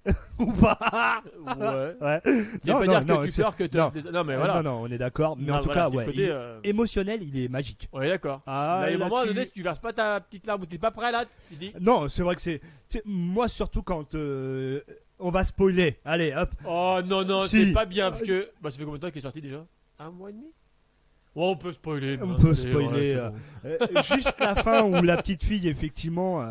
Ou pas. Ouais. Ouais. Ça veut pas dire que tu c'est- pleures que non. non, mais voilà. Non, non, on est d'accord. Mais Non, en tout voilà, cas, c'est le ouais. côté, Émotionnel, il est magique. On est d'accord. Ah, Mais à un moment là-dessus- donné, si tu verses pas ta petite larme ou t'es pas prêt là, tu dis Non, c'est vrai que c'est. Moi, surtout quand on va spoiler. Allez, hop. oh non, non, Si. c'est pas bien parce que. Bah, ça fait combien de temps qu'il est sorti déjà? Un mois et demi? Ouais, on peut spoiler. On mais peut allez, spoiler, ouais, c'est bon. Juste la fin où la petite fille, effectivement,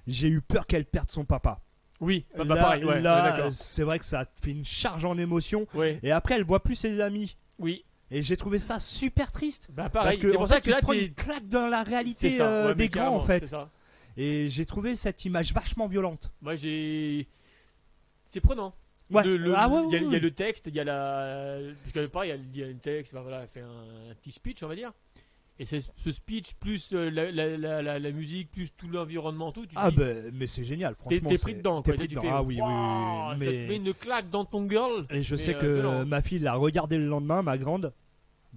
j'ai eu peur qu'elle perde son papa. Oui, bah, Là, pareil, ouais, on est là, d'accord. c'est vrai que ça te fait une charge en émotion. Ouais, Et après, elle voit plus ses amis. oui, Et j'ai trouvé ça super triste. bah Parce pareil. que C'est en pour fait, ça que tu là, te prends t'es. une claque dans la C'est réalité ça, ouais, mais des grands, en carrément, fait. c'est ça. Et j'ai trouvé cette image vachement violente. Moi, j'ai. C'est prenant. Ouais. Ah ouais, il y a ouais. le texte, il y a la. Parce que pareil, il y a un texte, enfin, voilà, elle fait un petit speech, on va dire. Et c'est ce speech, plus la musique, plus tout l'environnement, tout. Tu Ah dis, ben, mais c'est génial, franchement. t'es pris dedans, T'es quoi. pris Tu dedans. fais, Ah oui, oui, Waouh, oui, ça te met mais... une claque dans ton girl. Et je Mais, sais que violent. ma fille l'a regardé le lendemain, ma grande.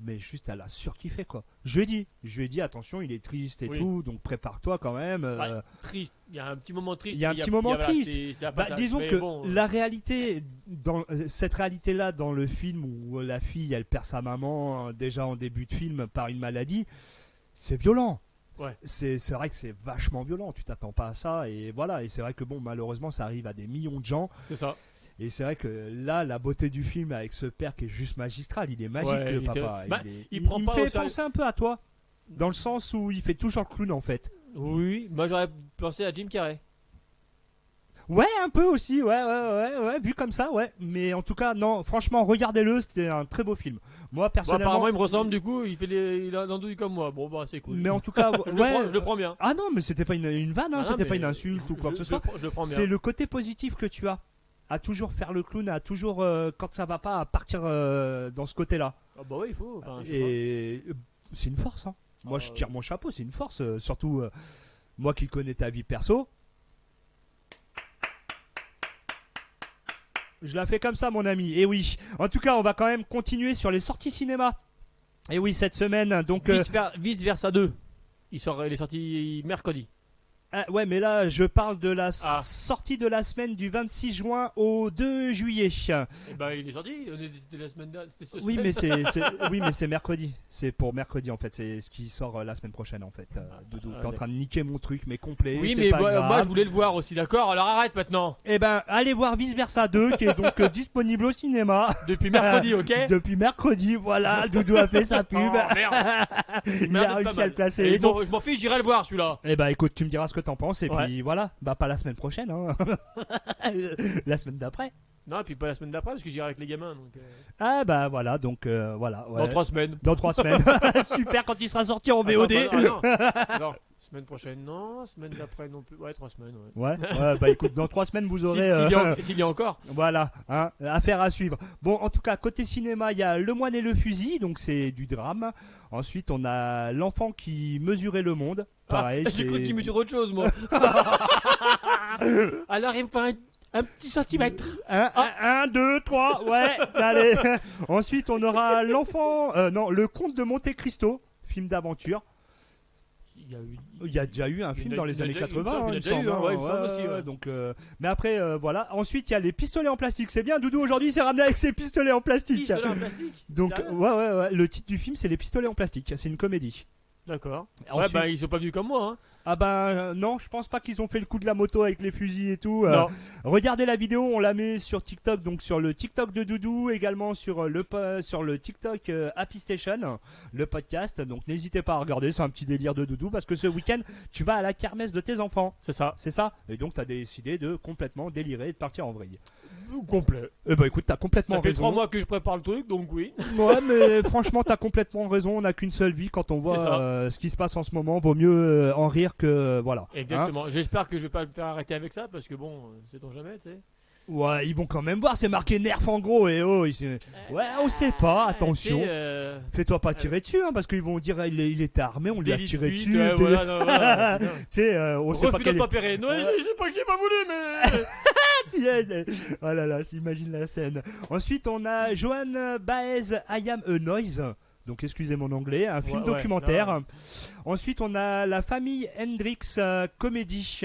Mais juste, elle a surkiffé, quoi. Je lui ai dit, attention, il est triste et Oui. tout, donc prépare-toi quand même. Ouais, triste. Il y a un petit moment triste. Il y a un mais petit moment voilà, triste. c'est un Bah, passage, disons mais que bon, la réalité, dans cette réalité-là, dans le film où la fille, elle perd sa maman déjà en début de film par une maladie, c'est violent. Ouais. C'est vrai que c'est vachement violent. Tu t'attends pas à ça et voilà. Et c'est vrai que bon, malheureusement, ça arrive à des millions de gens. c'est ça. Et c'est vrai que là, la beauté du film avec ce père qui est juste magistral, il est magique, Ouais, le il papa. était- bah, est- il prend me pas au fait sérieux. penser un peu à toi, dans le sens où il fait toujours le clown en fait. Oui, moi j'aurais pensé à Jim Carrey. Ouais, un peu aussi, ouais, vu comme ça, ouais. Mais en tout cas, non, franchement, regardez-le, c'était un très beau film. Moi, Bon, personnellement. apparemment, il me ressemble, du coup, il a l'andouille comme moi. Bon, bah, c'est cool. Mais en tout cas, je, ouais. je le prends bien. Ah non, mais c'était pas une vanne, hein, Ah non, c'était pas mais une insulte ou quoi que ce soit. Je le prends bien. C'est le côté positif que tu as. À toujours faire le clown, à toujours, quand ça va pas, à partir dans ce côté-là. Ah bah oui, il faut. Enfin, je sais pas. Et c'est une force, hein. Moi, je tire mon chapeau, c'est une force. Surtout, moi qui connais ta vie perso. Je la fais comme ça, mon ami. Et oui. En tout cas, on va quand même continuer sur les sorties cinéma. Et oui, cette semaine, donc. Vice Versa 2. Il est sorti mercredi. Ah, ouais, mais là, je parle de la Ah. sortie de la semaine du 26 juin au 2 juillet. Eh ben, il est sorti. C'était la semaine dernière. C'était cette Oui, semaine. mais c'est mercredi. C'est pour mercredi en fait. C'est ce qui sort la semaine prochaine en fait. Doudou, t'es en train de niquer mon truc, mais complet. Oui, c'est mais pas grave. moi, je voulais le voir aussi, d'accord? Alors arrête maintenant. Eh ben, allez voir Vice Versa 2 qui est donc disponible au cinéma Depuis mercredi, ok? depuis mercredi. Voilà, Doudou a fait sa pub. Oh, merde. Il Merde, a pas réussi à mal. le placer. Et Et donc, bon, je m'en fiche, j'irai le voir celui-là. eh ben, écoute, tu me diras ce que t'en penses et Ouais. puis voilà. Bah, pas la semaine prochaine, hein. La semaine d'après. Non, et puis pas la semaine d'après parce que j'irai avec les gamins. Donc, Ah bah voilà, donc voilà. Ouais. dans 3 semaines. Dans 3 semaines. Super quand il sera sorti en VOD. Attends, non. Semaine prochaine, non. Semaine d'après, non plus. Ouais, 3 semaines. Ouais. Ouais, bah écoute, dans 3 semaines vous aurez. S'il y a encore. Voilà, hein, affaire à suivre. Bon, en tout cas, côté cinéma, il y a Le Moine et le Fusil, donc c'est du drame. Ensuite, on a L'Enfant qui mesurait le monde. Pareil, J'ai cru qu'il mesure autre chose, moi. Alors, il me faut un petit centimètre. 1, 2, 3, ouais, allez. Ensuite, on aura Le Comte de Monte Cristo, film d'aventure. Il y a déjà eu un film dans les années 80, il y a il me déjà eu, semble. il me semble aussi. Ouais. Donc, mais après, voilà. Ensuite, il y a les pistolets en plastique. C'est bien, Doudou, aujourd'hui, il s'est ramené avec ses pistolets en plastique. Pistolet en plastique. Donc, Sérieux ouais. Le titre du film, c'est Les pistolets en plastique. C'est une comédie. D'accord. Ensuite- Ouais, bah, ils sont pas venus comme moi. Hein. Ah ben non, je pense pas qu'ils ont fait le coup de la moto avec les fusils et tout. Non. Regardez la vidéo, on la met sur TikTok, donc sur le TikTok de Doudou, également sur le TikTok Happy Station, le podcast. Donc n'hésitez pas à regarder, c'est un petit délire de Doudou parce que ce week-end tu vas à la kermesse de tes enfants. C'est ça. C'est ça. Et donc t'as décidé de complètement délirer et de partir en vrille. Complet. Eh ben écoute, t'as complètement Ça fait raison. 3 mois que je prépare le truc, donc oui. Ouais, mais franchement, t'as complètement raison. On n'a qu'une seule vie. Quand on C'est voit ça. ce qui se passe en ce moment, vaut mieux en rire que voilà. Hein. Exactement. J'espère que je vais pas me faire arrêter avec ça parce que bon, sait-on jamais, tu sais. Ouais, ils vont quand même voir. C'est marqué nerf en gros. Et oh, ouais, on sait pas. Attention. Tu sais, Fais-toi pas tirer dessus, hein, parce qu'ils vont dire il était armé, on lui a délit de tiré fuite, dessus. ouais, voilà, non, voilà, Tu sais, on sait pas refus quel d'obtempérer. Non, je sais pas que j'ai pas voulu, mais. Oh là là, imagine la scène. Ensuite, on a Johan Baez, I Am a Noise. Donc, excusez mon anglais, un film Ouais, documentaire. non. Ensuite, on a La famille Hendrix Comedy.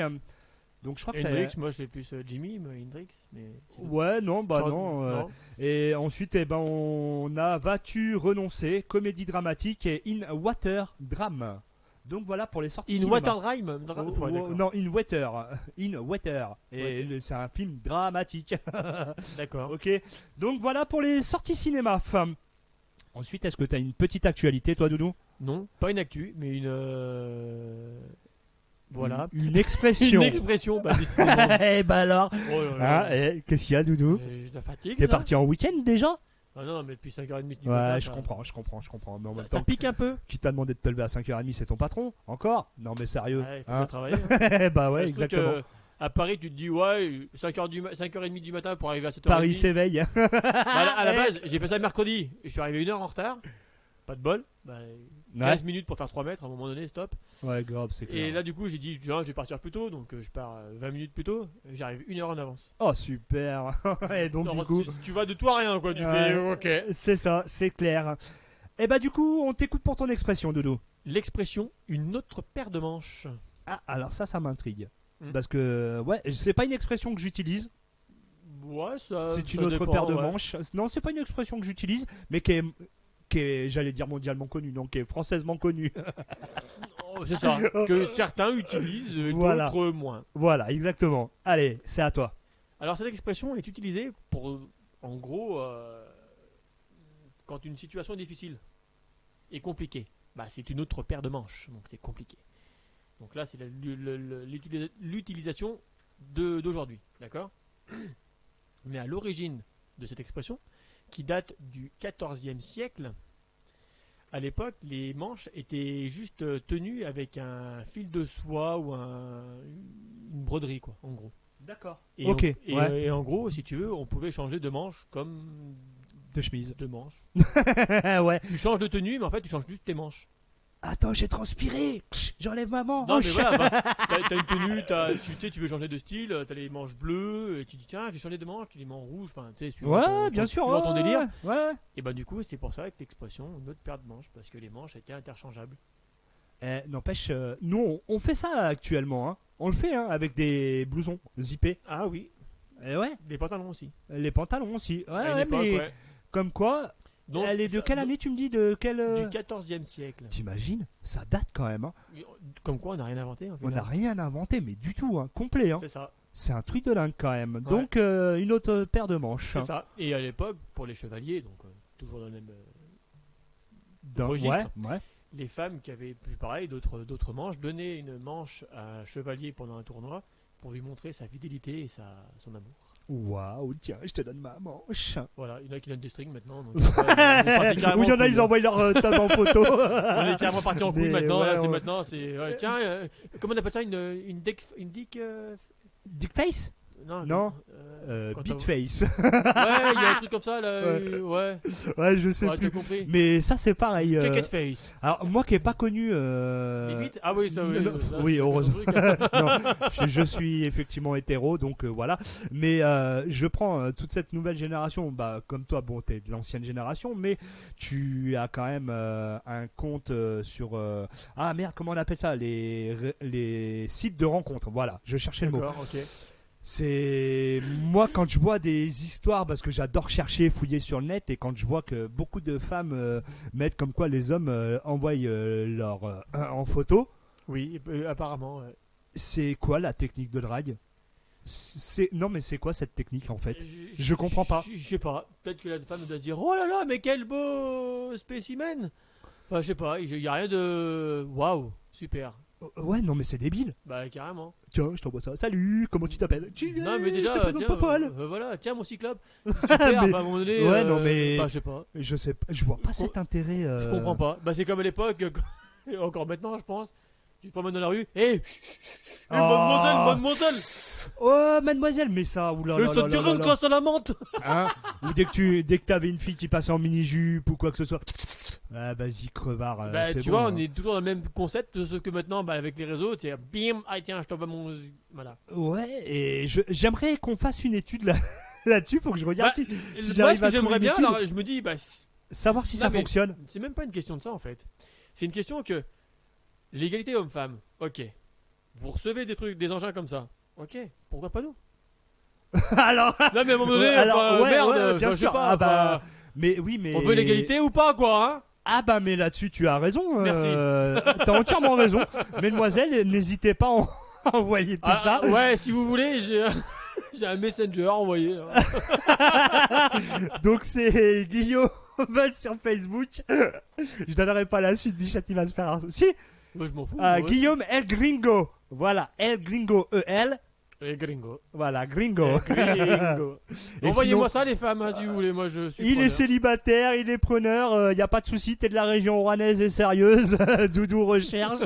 Donc, je crois que Hendrix, c'est. moi je l'ai plus Jimmy, mais Hendrix. Mais Ouais, non, bah Genre, non. non. Et ensuite, eh ben, on a Vas-tu renoncer, comédie dramatique et In Water Drame. Donc voilà pour les sorties In cinéma. Water Drime. Oh, Ouais, oh, d'accord. non, In Water. In Water. Et c'est un film dramatique. D'accord. Ok. Donc voilà pour les sorties cinéma. Ensuite, est-ce que tu as une petite actualité, toi, Doudou? Non, pas une actu, mais une. Voilà. Une expression. Une expression, bah décidément. Eh ben alors. Oh là là. Hein, qu'est-ce qu'il y a, Doudou? Je la fatigue. T'es ça. parti en week-end déjà? Ah non, mais depuis 5h30 du Ouais, matin, je ça- comprends. Mais en Ça, même ça temps, pique un peu. qui t'a demandé de te lever à 5h30, c'est ton patron? Encore? Non, mais sérieux. Ouais, il faut hein. bien travailler. Hein. Bah ouais, Parce que, exactement. à Paris, tu te dis, ouais, 5h30 du matin pour arriver à 7h30. Paris s'éveille. Bah, à la base, j'ai fait ça mercredi. Je suis arrivé 1 heure en retard. Pas de bol. Bah, 15 minutes pour faire 3 mètres. À un moment donné, stop. Ouais, grave, c'est clair. Et là, du coup, j'ai dit, je vais partir plus tôt. Donc, je pars 20 minutes plus tôt. J'arrive 1 heure en avance. Oh, super. Et donc, Alors, du coup, tu vas de tout à rien, quoi. Tu Ouais. fais, ok. c'est ça, c'est clair. Et bah, du coup, on t'écoute pour ton expression, Dodo. L'expression, une autre paire de manches. Ah, alors ça m'intrigue. Hmm. Parce que, ouais, c'est pas une expression que j'utilise. Ouais, ça. C'est une ça autre dépend, paire de ouais. manches. Non, c'est pas une expression que j'utilise, mais qui est, j'allais dire mondialement connue, donc qui est françaisement connue. Oh, c'est ça. Que certains utilisent, Voilà. d'autres moins. Voilà, exactement. Allez, c'est à toi. Alors cette expression est utilisée pour, en gros, quand une situation est difficile et compliquée, bah, c'est une autre paire de manches, donc c'est compliqué. Donc là, c'est l'utilisation d'aujourd'hui, d'accord? Mais à l'origine de cette expression, qui date du XIVe siècle, à l'époque, les manches étaient juste tenues avec un fil de soie ou une broderie, quoi, en gros. D'accord. Et Ok, et, ouais. et en gros, si tu veux, on pouvait changer de manche comme De chemise. de manches. Ouais. Tu changes de tenue, mais en fait, tu changes juste tes manches. Attends, j'ai transpiré. J'enlève ma Non, manche. mais voilà, bah, t'as une tenue, tu sais, tu veux changer de style, t'as les manches bleues, et tu dis, tiens, j'ai changé de manche, tu les mets en rouge, enfin, tu sais, suivant Ouais, bien sûr. suivant ton ouais, délire. Ouais. Et bah, du coup, c'est pour ça que l'expression, une autre paire de manches, parce que les manches étaient interchangeables. N'empêche, nous on fait ça actuellement, hein. On le fait hein, avec des blousons zippés. Ah oui, Ouais, des pantalons aussi. les pantalons aussi. Ouais, À une ouais, époque, mais ouais. comme quoi, Donc, elle est de ça- quelle année tu me dis de quelle Du 14e siècle. T'imagines? Ça date quand même. Hein. Comme quoi, on n'a rien inventé. En fait, On n'a rien inventé, mais du tout, hein, complet. Hein. C'est ça. C'est un truc de dingue quand même. Donc une autre paire de manches. C'est ça. Et à l'époque, pour les chevaliers, donc toujours dans le même Dans- registre, ouais. les femmes qui avaient plus pareil, d'autres manches, donnaient une manche à un chevalier pendant un tournoi pour lui montrer sa fidélité et son amour. Waouh, tiens, je te donne ma manche. Voilà, il y en a qui donnent des strings maintenant. Donc, on est parti carrément Ou il y en en a, couille, ils hein. envoient leur table en photo. On est carrément parti en couille Mais maintenant. ouais, Là, c'est ouais. maintenant, c'est tiens, comment on appelle ça, une dick Dickface? Non. quand Beatface. ouais, il y a un truc comme ça là. Ouais, Ouais, je sais ouais, plus. t'as compris. Mais ça, c'est pareil. Cake face. Alors, moi qui n'ai pas connu. Les bites. Ah oui, ça, oui. non, ça, oui, c'est heureusement. son truc, hein. Non, je suis effectivement hétéro, donc voilà. Mais je prends toute cette nouvelle génération. Bah, comme toi, bon, t'es de l'ancienne génération, mais tu as quand même un compte sur. Ah merde, comment on appelle ça? Les sites de rencontres. Voilà, je cherchais le mot. D'accord, ok. C'est moi quand je vois des histoires, parce que j'adore chercher, fouiller sur le net, et quand je vois que beaucoup de femmes mettent comme quoi les hommes envoient leur en photo. Oui, apparemment. Ouais. C'est quoi la technique de drague? Non, mais c'est quoi cette technique en fait? Je comprends pas. Je sais pas. Peut-être que la femme doit se dire oh là là, mais quel beau spécimen. Enfin, je sais pas. Il y a rien de waouh, super. Ouais, non, mais c'est débile. Bah carrément. Tiens, je t'envoie ça. Salut, comment tu t'appelles? Non mais déjà, je te présente tiens, Popol. voilà, tiens mon cyclope. Super. Mais- enfin, à un moment donné, Ouais, non, mais- bah, je sais pas. Je sais pas, je vois pas Je cet intérêt. Je comprends pas. Bah c'est comme à l'époque, encore maintenant, je pense. Tu te promènes dans la rue, hé, mademoiselle, Oh, mademoiselle, mais ça, oulala. ça te dirait une classe à la menthe. Hein? Ou dès que t'avais une fille qui passait en mini-jupe ou quoi que ce soit. Ah, vas-y, crevard. Bah, c'est tu bon, vois, hein. on est toujours dans le même concept de ce que maintenant, bah, avec les réseaux, tu bim, ah tiens, je t'envoie mon. Voilà. Ouais, et j'aimerais qu'on fasse une étude là-dessus. Faut que je regarde Bah, si Moi, j'arrive ce à que j'aimerais trouver bien, une étude. alors je me dis, bah, Savoir si Non, ça mais- fonctionne. c'est même pas une question de ça en fait. C'est une question que l'égalité homme-femme, ok. Vous recevez des trucs, des engins comme ça, ok. Pourquoi pas nous? Alors, Non, mais à un moment donné, alors, enfin, ouais, merde, ouais, bien enfin, je sais sûr. pas, Ah bah, enfin, mais oui, mais on veut l'égalité ou pas, quoi, hein? Ah bah mais là-dessus tu as raison. Merci. T'as entièrement raison. Mesdemoiselles, n'hésitez pas à envoyer tout ça. Ouais, si vous voulez, j'ai un messenger envoyé. Donc c'est Guillaume sur Facebook. Je donnerai pas la suite, Bichette il va se faire un... Si, Moi, je m'en fous. ah, ouais. Guillaume El Gringo. Voilà, El Gringo E-L. Et gringo. Voilà, Gringo. Gringo. Et Envoyez-moi sinon- ça, les femmes, hein, si vous voulez. Moi, je suis Il est preneur. célibataire, il est preneur, y a pas de souci, t'es de la région rouennaise et sérieuse, Doudou recherche.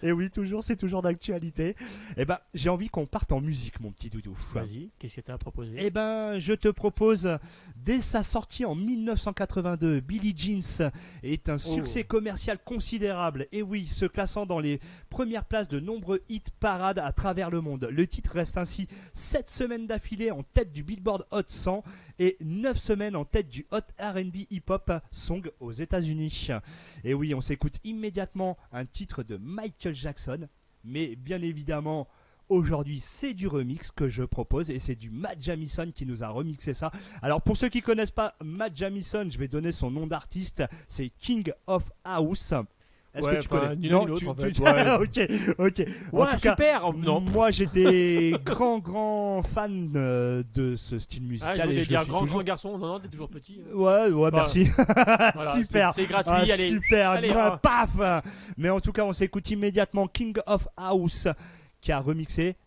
Et oui, c'est toujours d'actualité. Eh ben, j'ai envie qu'on parte en musique, mon petit Doudou. Vas-y, qu'est-ce que t'as à proposer? Eh ben, je te propose, dès sa sortie en 1982, Billie Jeans est un succès commercial considérable. Et oui, se classant dans les premières places de nombreux hits parades à travers le monde. Le titre reste ainsi 7 semaines d'affilée en tête du Billboard Hot 100 et 9 semaines en tête du Hot R&B Hip Hop Song aux États-Unis. Et oui, on s'écoute immédiatement un titre de Michael Jackson, mais bien évidemment. Aujourd'hui, c'est du remix que je propose et c'est du Matt Jamison qui nous a remixé ça. Alors, pour ceux qui connaissent pas Matt Jamison, je vais donner son nom d'artiste. C'est King of House. Est-ce Ouais, que tu enfin, connais? ni l'un ni l'autre, en fait. Ok. En Ouais, tout cas, super. Non. moi, j'étais grand fan de ce style Ah, je musical voulais et je dire le suis grand toujours. garçon. Non, t'es toujours petit. Ouais, Bah, merci. Voilà, Super. C'est gratuit, Ah, allez. super, Allez, bah, hein. paf. Mais en tout cas, on s'écoute immédiatement King of House qui a remixé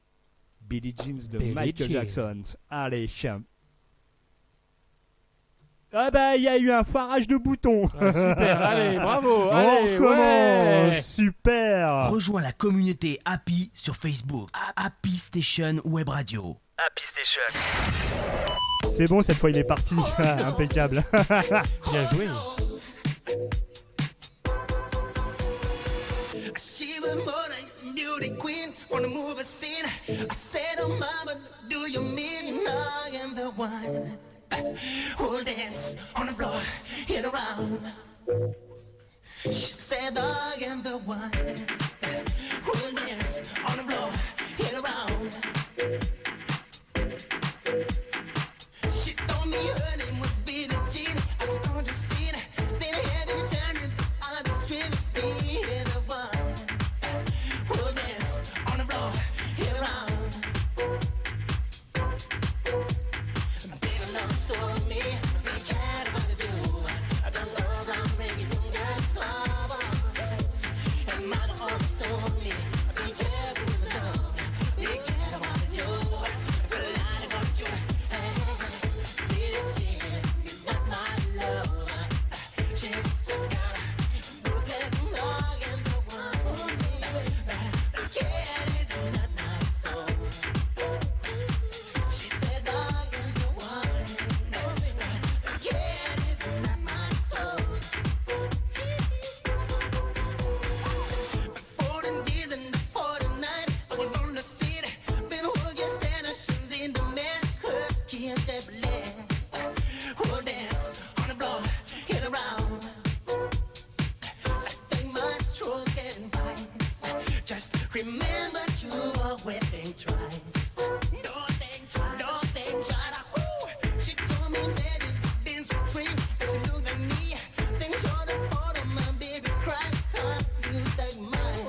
Billie Jeans de Billie Michael Jean. Jackson. Allez. Ah bah, il y a eu un foirage de boutons. Ah, super, allez, bravo. On Allez, recommence. ouais. Super. Rejoins la communauté Happy sur Facebook. Happy Station Web Radio. Happy Station. C'est bon, cette fois, il est parti. Impeccable. Bien joué. She was more than beauty queen from the movie scene. I said, oh mama, do you mean I am the one who'll dance on the floor, hit around? She said I am the one who'll dance on the floor, hit around. She told me her name was Billie Jean. I was going to see it, then have you turning on the street. Be the one who'll dance on the floor, hit around. Baby, love told me, be careful what to do. I don't go around making you just love. And mother always told me, be careful with the love. Be careful what to do. But I don't want you. Billie Jean is not my love. She's a girl, broken dog and the one who needs the cat is not my soul. She said dog and the one, the cat is not my soul. 40 days and 49, I was on the scene. Been working sanations in the mess, husky and the blast. Who'll dance on the floor, hit around. I take my stroke and bites. Just remember you are waiting twice. Don't think twice. Ooh, she told me that it been so free. And she looked at me, then showed the photo, my baby cries. Huh, you take mine.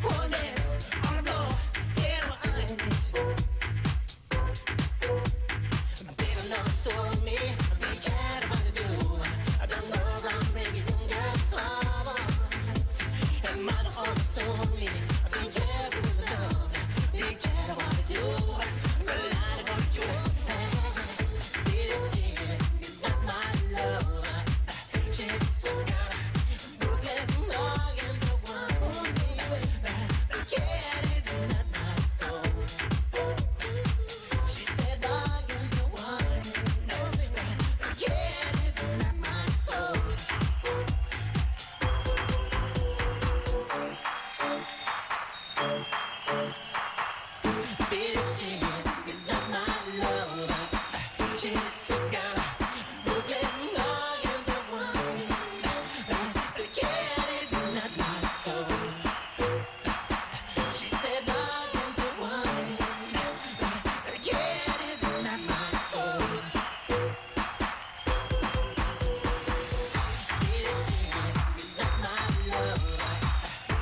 Who'll dance on the floor, hit around. Baby, love told me, be careful what to do. I don't go around making you just love. And mother always told me, be careful with the love. Be careful what to do. But I don't want you. Billie Jean is not my love. She's a girl, broken dog and the one who needs the cat is not my soul. She said dog and the one, the cat is not my soul. Billie Jean is not my love. She's a girl, broken dog and the one, the cat is not my soul. She said dog and the one, the cat is not my soul. Billie Jean is not my love.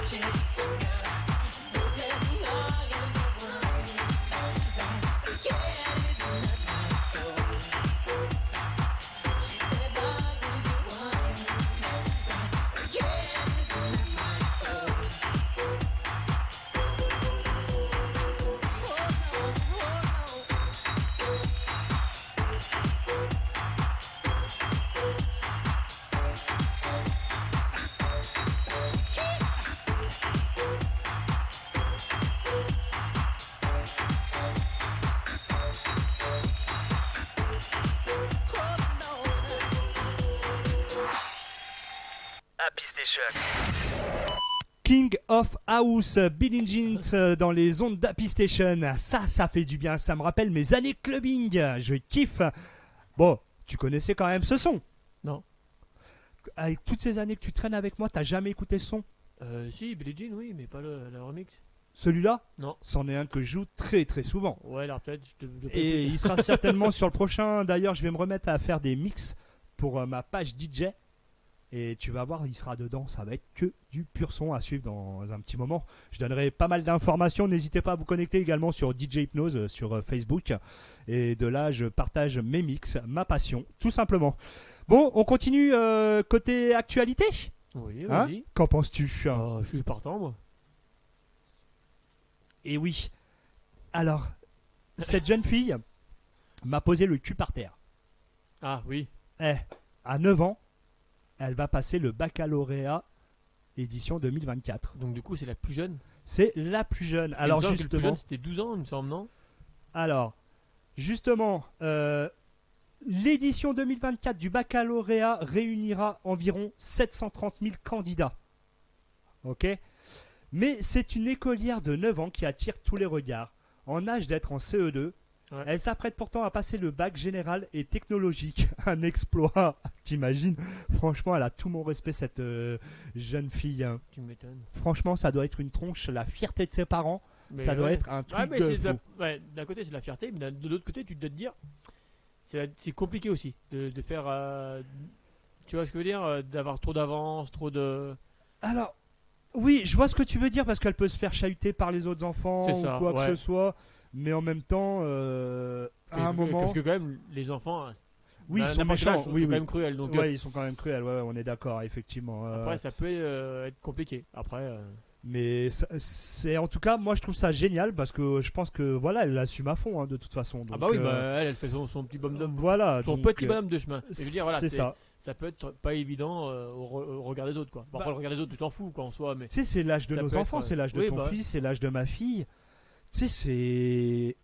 She's a girl, broken dog and the one, the cat is not my soul. She said dog and the one, the cat is not my soul. Happy Station. King of House, Billie Jean dans les ondes d'Happy Station. Ça fait du bien. Ça me rappelle mes années clubbing. Je kiffe. Bon, tu connaissais quand même ce son. Non. Avec toutes ces années que tu traînes avec moi, t'as jamais écouté ce son? Si, Billie Jean, oui, mais pas le remix. Celui-là? Non. C'en est un que je joue très très souvent. Ouais, alors peut-être, je peux Et écouter. il sera certainement sur le prochain. D'ailleurs, je vais me remettre à faire des mix pour ma page DJ. Et tu vas voir, il sera dedans. Ça va être que du pur son à suivre dans un petit moment. Je donnerai pas mal d'informations. N'hésitez pas à vous connecter également sur DJ Hypnose sur Facebook. Et de là, je partage mes mix, ma passion, tout simplement. Bon, on continue côté actualité. Oui, Hein, vas-y. qu'en penses-tu? Je suis partant, moi. Et oui. Alors, cette jeune fille m'a posé le cul par terre. Ah, oui. À 9 ans, elle va passer le baccalauréat édition 2024. Donc, du coup, c'est la plus jeune. C'est la plus jeune. Alors, Il me semble que le plus justement, jeune, c'était 12 ans, il me semble, non? justement, l'édition 2024 du baccalauréat réunira environ 730 000 candidats. Ok? Mais c'est une écolière de 9 ans qui attire tous les regards. En âge d'être en CE2, Ouais. Elle s'apprête pourtant à passer le bac général et technologique. Un exploit, t'imagines? Franchement, elle a tout mon respect, cette jeune fille, hein. Tu m'étonnes. Franchement, ça doit être une tronche, la fierté de ses parents. Mais Ça doit ouais. être un truc Ouais, mais de c'est fou. ouais, d'un côté, c'est de la fierté, mais de l'autre côté, tu dois te dire, c'est compliqué aussi de faire. Tu vois ce que je veux dire d'avoir trop d'avance, trop de. Alors, oui, je vois ce que tu veux dire parce qu'elle peut se faire chahuter par les autres enfants C'est ou ça, quoi ouais. que ce soit. Mais en même temps, à un moment. Parce que quand même, les enfants, Oui, ils à sont n'importe quel âge, méchants. sont Oui, quand oui. même cruels. Donc, Ouais, ils sont quand même cruels. Ouais, ouais, on est d'accord, effectivement. après, ça peut être compliqué. Après. Mais c'est en tout cas, moi je trouve ça génial parce que je pense que voilà, elle l'assume à fond hein, de toute façon. Ah Donc, bah oui, bah, elle fait son petit bonhomme. voilà. Son donc, petit bonhomme de chemin. Et je veux dire, voilà, c'est ça. ça peut être pas évident au regard des autres, quoi. Bon, après, le regard des autres, tu t'en fous, quoi, en soi, mais. Tu sais, c'est l'âge de Ça nos peut enfants, être, c'est l'âge de oui, ton bah. fils, c'est l'âge de ma fille. Tu sais, c'est.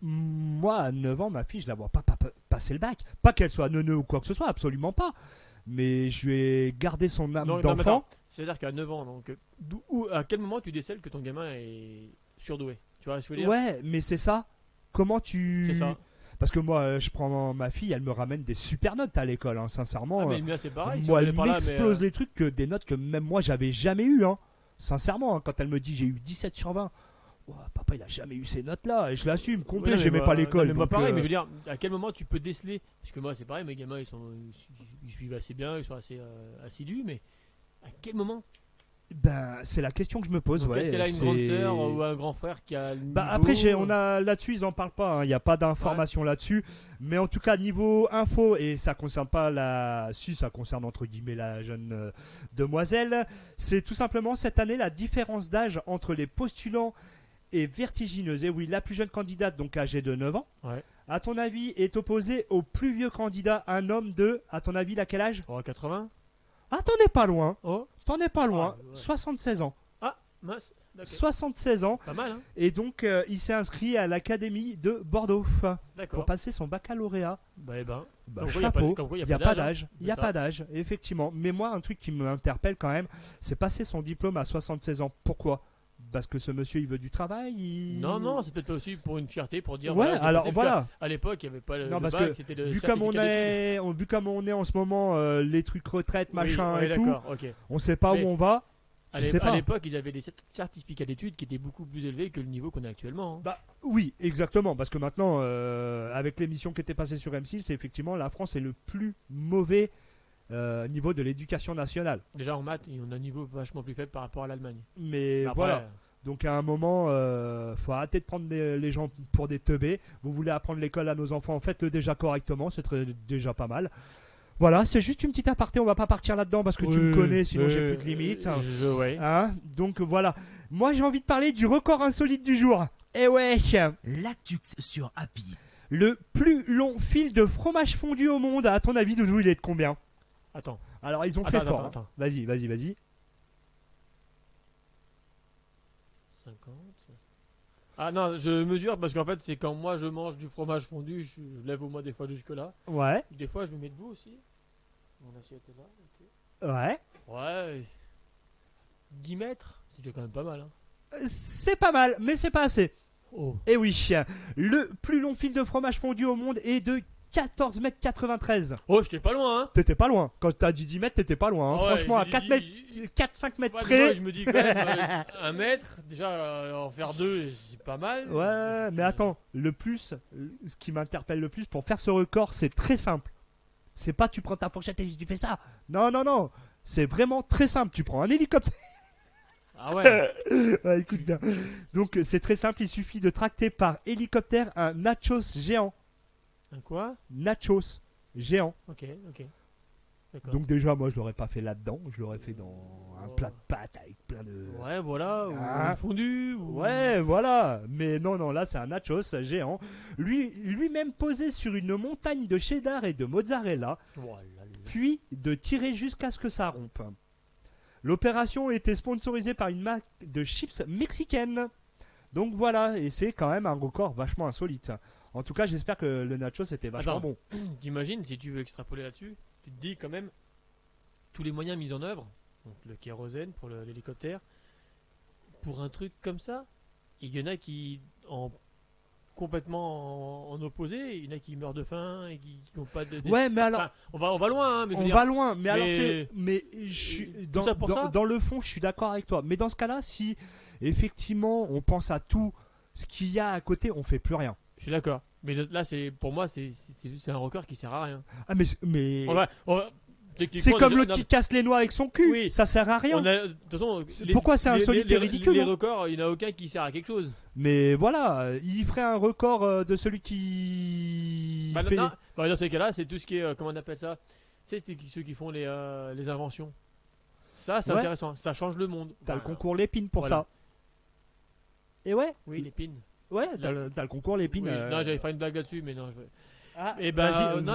Moi, à 9 ans, ma fille, je la vois pas passer le bac. Pas qu'elle soit neuneu ou quoi que ce soit, absolument pas. Mais je lui ai gardé son âme Non, mais d'enfant. attends, c'est-à-dire qu'à 9 ans, donc, à quel moment tu décèles que ton gamin est surdoué? Tu vois ce que je veux dire? Ouais, mais c'est ça. Comment tu. C'est ça. Parce que moi, je prends ma fille, elle me ramène des super notes à l'école, hein, sincèrement. Ah, mais le mien, c'est pareil. si Moi, on elle est pas là, mais, m'explose les trucs, que des notes que même moi, j'avais jamais eues. Hein. Sincèrement, hein, quand elle me dit j'ai eu 17 sur 20, ouah, papa, il a jamais eu ces notes-là. Et je l'assume, complet, Oui, mais j'aimais moi- pas l'école. non, mais moi, donc, pareil, mais je veux dire, à quel moment tu peux déceler? Parce que moi, c'est pareil, mes gamins, ils suivent assez bien, ils sont assez assidus, mais à quel moment? Ben, c'est la question que je me pose. Donc, Ouais, est-ce qu'elle a une c'est- grande sœur ou un grand frère qui a le Bah, niveau, après, on a là-dessus, ils en parlent pas. hein, Il n'y a pas d'informations là-dessus. Mais en tout cas, niveau info, et ça concerne pas la. Si, ça concerne entre guillemets la jeune demoiselle. C'est tout simplement cette année la différence d'âge entre les postulants est vertigineuse. Et oui, la plus jeune candidate, donc âgée de 9 ans, Ouais. à ton avis, est opposée au plus vieux candidat, un homme de, à ton avis, à quel âge? Oh, 80? Ah, t'en es pas loin. Oh, T'en es pas loin. Ah, ouais. 76 ans. mince. D'accord. 76 ans. Pas mal, hein? Et donc, il s'est inscrit à l'Académie de Bordeaux pour D'accord. passer son baccalauréat. Bah, eh ben. Bah, Comme quoi, y a pas- chapeau. comme quoi, Il y a n'y a pas pas d'âge, d'âge. hein. Il n'y a C'est pas ça. d'âge, effectivement. Mais moi, un truc qui m'interpelle quand même, c'est passer son diplôme à 76 ans. Pourquoi? Parce que ce monsieur, il veut du travail Non, non, c'est peut-être aussi pour une fierté, pour dire. Ouais, voilà, j'ai alors passé le voilà. cas. À l'époque, il n'y avait pas le, Non, le parce bac, que c'était le Vu comme on certificat d'études. est, vu comme on est en ce moment, les trucs retraite, Oui, machin ouais, et tout, d'accord, ok. on sait pas Mais où on va. À Je sais pas. l'époque, ils avaient des certificats d'études qui étaient beaucoup plus élevés que le niveau qu'on a actuellement. hein. Bah oui, exactement, parce que maintenant, avec l'émission qui était passée sur M6, effectivement, la France est le plus mauvais niveau de l'éducation nationale. Déjà en maths, on a un niveau vachement plus faible par rapport à l'Allemagne. Mais Après, voilà, donc à un moment, faut arrêter de prendre les gens pour des teubés. Vous voulez apprendre l'école à nos enfants, faites-le déjà correctement, c'est déjà pas mal. Voilà, c'est juste une petite aparté, on va pas partir là-dedans parce que tu me connais, sinon j'ai plus de limites. Ouais. Hein, donc voilà, moi j'ai envie de parler du record insolite du jour. Eh ouais, L'actux sur Happy. le plus long fil de fromage fondu au monde, à ton avis, Doudou, il est de combien? Attends. Alors ils ont Attends, fait fort. attends. hein. Vas-y. 50. Ah non, je mesure parce qu'en fait, c'est quand moi je mange du fromage fondu, je lève au moins des fois jusque-là. Ouais, Des fois, je me mets debout aussi. Mon assiette est là. ok. ouais. Ouais. 10 mètres, c'est déjà quand même pas mal. Hein. C'est pas mal, mais c'est pas assez. Oh. Et oui, le plus long fil de fromage fondu au monde est de 14,93 m. Oh, j'étais pas loin, hein. T'étais pas loin. Quand t'as dit 10 mètres, t'étais pas loin. hein. Ouais, Franchement, à j'ai 4 dit- mètres, 4-5 mètres Ouais, mais près. moi, je me dis quand même 1 mètre, déjà en faire 2, c'est pas mal. Ouais, mais attends, ce qui m'interpelle le plus pour faire ce record, c'est très simple. C'est pas tu prends ta fourchette et tu fais ça. Non. C'est vraiment très simple. Tu prends un hélicoptère. Ah ouais. Ouais, écoute bien. Donc c'est très simple. Il suffit de tracter par hélicoptère un nachos géant. Un quoi? Nachos géant. Ok. D'accord. Donc déjà, moi, je l'aurais pas fait là-dedans. Je l'aurais fait dans un Oh. plat de pâtes avec plein de... Ouais, voilà. Ou Ah. un fondu. Ou... Ouais, voilà. Mais non, là, c'est un nachos géant. Lui-même posé sur une montagne de cheddar et de mozzarella, Oh là là. puis de tirer jusqu'à ce que ça rompe. L'opération était sponsorisée par une marque de chips mexicaine. Donc voilà, et c'est quand même un record vachement insolite. En tout cas, j'espère que le nachos était vachement Attends. bon. T'imagines, si tu veux extrapoler là-dessus, tu te dis quand même tous les moyens mis en œuvre, donc le kérosène pour l'hélicoptère, pour un truc comme ça, il y en a qui, en complètement en opposé. Il y en a qui meurent de faim et qui n'ont pas de. Ouais, mais alors. Enfin, on va loin, hein, mais je veux On dire, va loin, mais alors mais- mais je suis tout ça pour ça dans le fond, je suis d'accord avec toi. Mais dans ce cas-là, si effectivement on pense à tout ce qu'il y a à côté, on fait plus rien. Je suis d'accord. Mais là, pour moi, c'est un record qui sert à rien. Ah mais On va, c'est techniquement, comme déjà- l'autre non, qui casse les noix avec son cul. Oui. Ça sert à rien. De toute façon, Pourquoi c'est insolite et ridicule, Les hein records, il n'y en a aucun qui sert à quelque chose. Mais voilà, il ferait un record de celui qui Bah, fait non, bah, dans ces cas-là, c'est tout ce qui est. Comment on appelle ça? C'est ceux qui font les inventions. Ça, c'est Ouais. intéressant. Ça change le monde. T'as le Voilà. concours Lépine pour Voilà. ça. Et ouais, Oui, les pins. ouais, t'as le concours Lépine. Oui, non, j'allais faire une blague là-dessus, mais non. Ah, Eh ben, vas-y, non,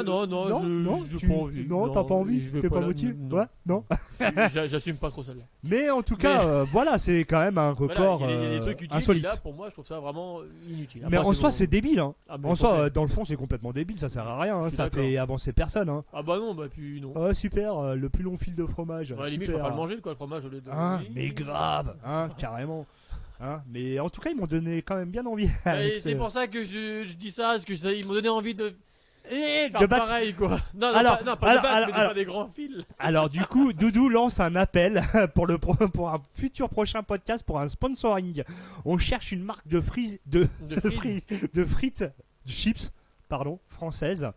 j'ai tu- pas envie. Non, t'as pas envie. je veux T'es pas là, motivé. non. Ouais, non. J'assume pas trop celle-là. Mais en tout cas, voilà, c'est quand même un Voilà, record il y a des trucs utiles. insolite. Là, pour moi, je trouve ça vraiment inutile. Mais Après, en soi, bon. c'est débile. Hein. Ah, mais En soi, complet. dans le fond, c'est complètement débile. Ça sert à rien. Hein. Je suis Ça d'accord. fait avancer personne. Hein. Ah bah non, bah puis non. Oh, super, le plus long fil de fromage. Ouais, limite, je super. préfère le manger, quoi, le fromage au lieu de. Hein, Oui. mais grave, hein, carrément. Hein, mais en tout cas, ils m'ont donné quand même bien envie. avec Et c'est ce- pour ça que je dis ça, parce que ils m'ont donné envie de Et faire de battre- pareil, quoi. Non, Alors, non, pas alors, de battre, alors, mais de alors. faire des grands fils. Alors du coup, Doudou lance un appel pour un futur prochain podcast pour un sponsoring. On cherche une marque de frites, De frites. de frites, de chips, pardon, françaises.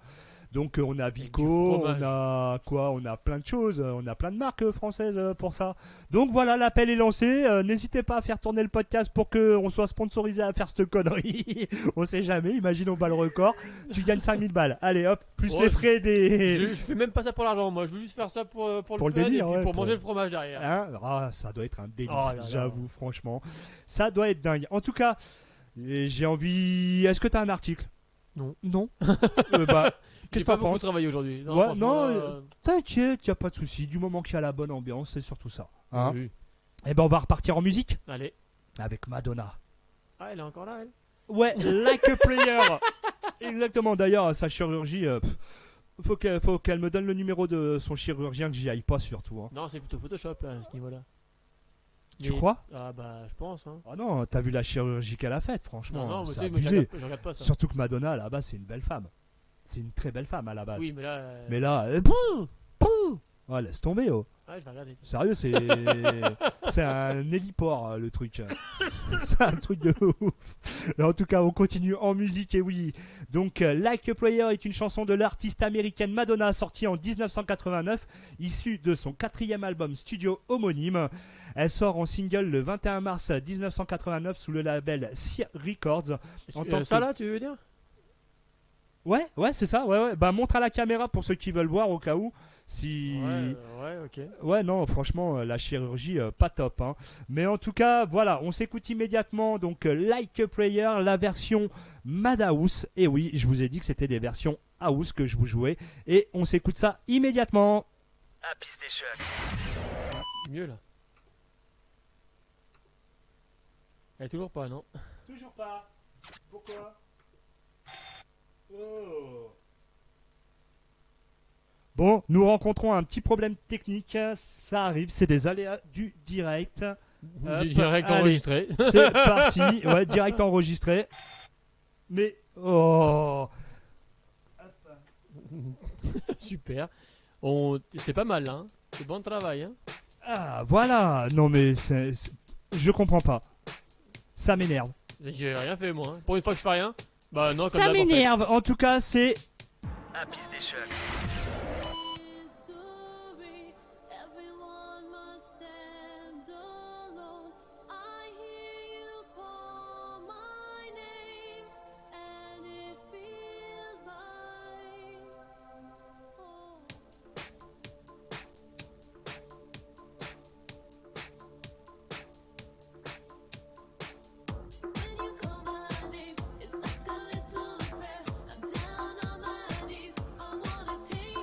Donc on a du Vico, fromage. on a quoi, on a plein de choses, on a plein de marques françaises pour ça. Donc voilà, l'appel est lancé. N'hésitez pas à faire tourner le podcast pour qu'on soit sponsorisé à faire cette connerie. On sait jamais, imagine on bat le record, tu gagnes 5000 balles. Allez hop, plus Ouais, les frais des... Je fais même pas ça pour l'argent, moi. Je veux juste faire ça pour le Pour le fun délire, et puis ouais, pour pour- manger le fromage derrière. Hein, ah, ça doit être un délice, Oh là là. j'avoue, franchement. Ça doit être dingue. En tout cas, j'ai envie. Est-ce que t'as un article? Non. Non. J'ai Qu'est-ce que pas t'en beaucoup penses? travaillé aujourd'hui. Non, Ouais, franchement, non, là, T'inquiète, y a pas de souci. Du moment qu'il y a la bonne ambiance, c'est surtout ça. Hein. oui. Et ben, on va repartir en musique Allez. avec Madonna. Ah, elle est encore là, elle. Ouais, Like a Prayer. Exactement. D'ailleurs, sa chirurgie. Faut qu'elle me donne le numéro de son chirurgien, que j'y aille pas surtout. Hein. Non, c'est plutôt Photoshop là, à ce niveau-là. Tu Mais- crois? Ah bah, je pense. Hein. Ah non, t'as vu la chirurgie qu'elle a faite, franchement. Non, non, mais c'est tu sais, mais abusé. je regarde pas ça. Surtout que Madonna, à la base, c'est une belle femme. C'est une très belle femme à la base. Oui, mais là. Mais là, poum, poum. Oh, laisse tomber, oh. Ouais, je vais regarder. Sérieux, c'est un héliport, le truc. C'est un truc de ouf. En tout cas, on continue en musique, et oui. Donc, Like a Prayer est une chanson de l'artiste américaine Madonna, sortie en 1989, issue de son 4e album studio homonyme. Elle sort en single le 21 mars 1989 sous le label Sear Records. En tant Ça que- là, tu veux dire? Ouais, c'est ça, ouais. Bah, montre à la caméra pour ceux qui veulent voir au cas où. Si... Ouais, ok. Ouais, non, franchement, la chirurgie, pas top. Hein. Mais en tout cas, voilà, on s'écoute immédiatement. Donc, Like a Prayer, la version Madhouse. Et oui, je vous ai dit que c'était des versions house que je vous jouais. Et on s'écoute ça immédiatement. Happy Station. Mieux là. Elle est toujours pas, non? Toujours pas. Pourquoi? Oh. Bon, nous rencontrons un petit problème technique. Ça arrive, c'est des aléas du direct. Du direct allez. enregistré. C'est parti, ouais, direct enregistré. Mais oh, Super. C'est pas mal, hein. C'est bon travail, hein. ah voilà, non mais je comprends pas. Ça m'énerve. J'ai rien fait, moi. Hein. Pour une fois que je fais rien, bah non, comme Ça d'hab, en fait. m'énerve. En tout cas, c'est Happy Station. Everyone must stand alone. I hear you call my name, and it feels like when you call my name, it's like a little prayer. I'm down on my knees. I wanna take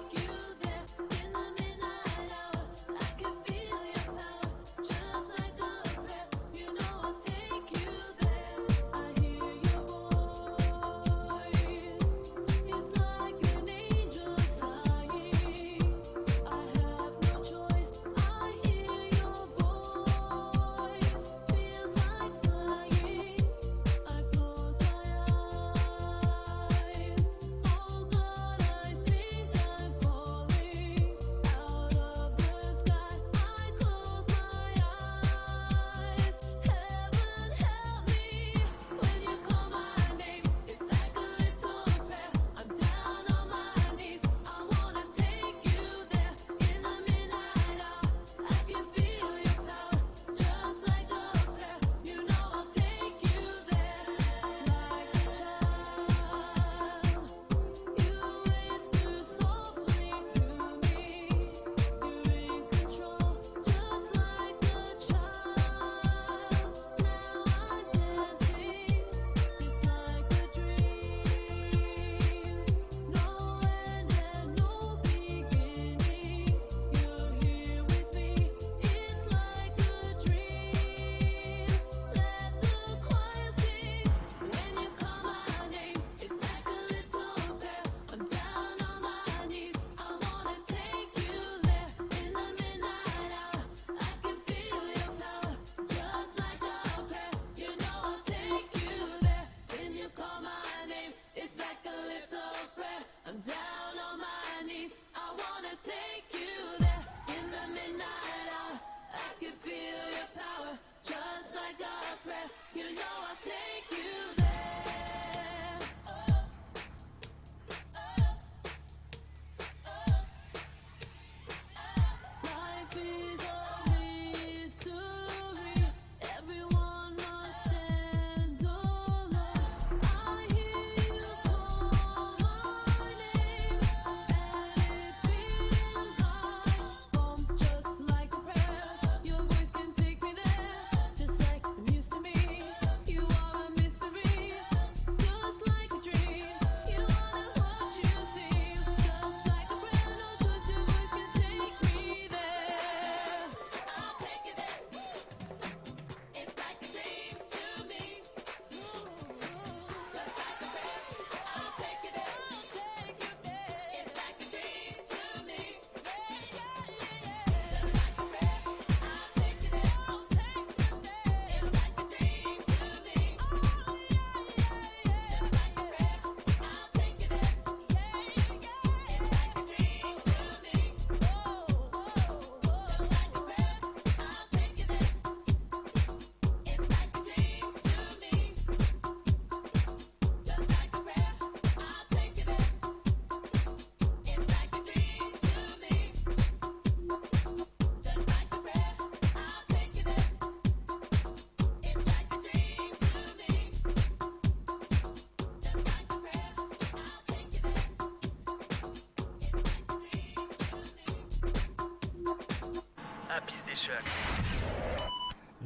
des chocs.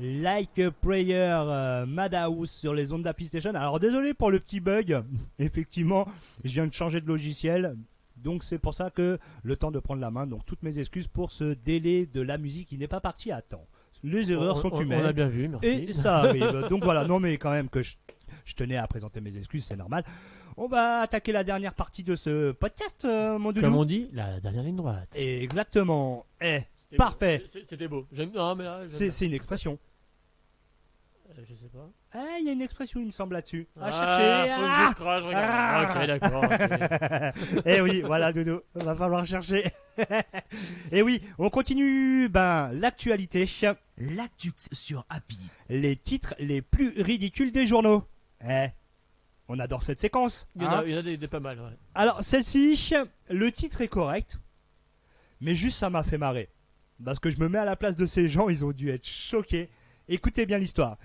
Like a Prayer, Madhouse sur les ondes d'Happy Station. Alors désolé pour le petit bug, effectivement, je viens de changer de logiciel, donc c'est pour ça que le temps de prendre la main, donc toutes mes excuses pour ce délai de la musique qui n'est pas parti à temps. Les erreurs sont humaines. On a bien vu, merci. Et ça arrive. Donc voilà, non mais quand même que je tenais à présenter mes excuses, c'est normal. On va attaquer la dernière partie de ce podcast, mon doudou. Comme on dit, la dernière ligne droite. Exactement. C'était Parfait. beau. C'était beau. Non, mais là, C'est une expression. je sais pas. Il y a une expression, il me semble, là-dessus. À Faut chercher. que je crache, regarde. Ok, d'accord. ok. Eh oui, voilà, Doudou, va falloir chercher. Et oui, on continue l'actualité. L'actu sur Happy. Les titres les plus ridicules des journaux. On adore cette séquence. Il y en a des pas mal, ouais. Alors, celle-ci, le titre est correct, mais juste ça m'a fait marrer. Parce que je me mets à la place de ces gens, ils ont dû être choqués. Écoutez bien l'histoire.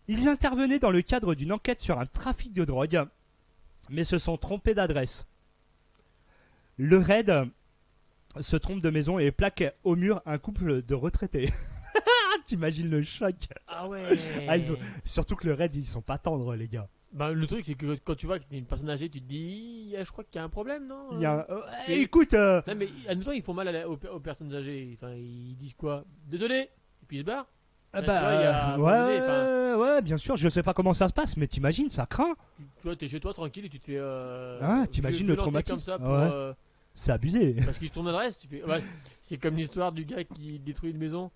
Ils intervenaient dans le cadre d'une enquête sur un trafic de drogue, mais se sont trompés d'adresse. Le raid se trompe de maison et plaque au mur un couple de retraités. T'imagines le choc. Ah ouais. Surtout que le raid, ils sont pas tendres, les gars. Bah, le truc, c'est que quand tu vois que c'est une personne âgée, tu te dis, je crois qu'il y a un problème, non? Il y a Et- écoute, Non, mais admettons, ils font mal aux personnes âgées. Enfin, ils disent quoi? Désolé! Et puis ils se barrent. tu vois, il y a un moment donné, ouais, bien sûr, je sais pas comment ça se passe, mais t'imagines, ça craint. Tu vois, t'es chez toi tranquille et tu te fais. T'imagines le violenter traumatisme. comme ça pour, Ouais. C'est abusé. parce qu'ils se tournent l'adresse. Tu fais. Ouais, c'est comme l'histoire du gars qui détruit une maison.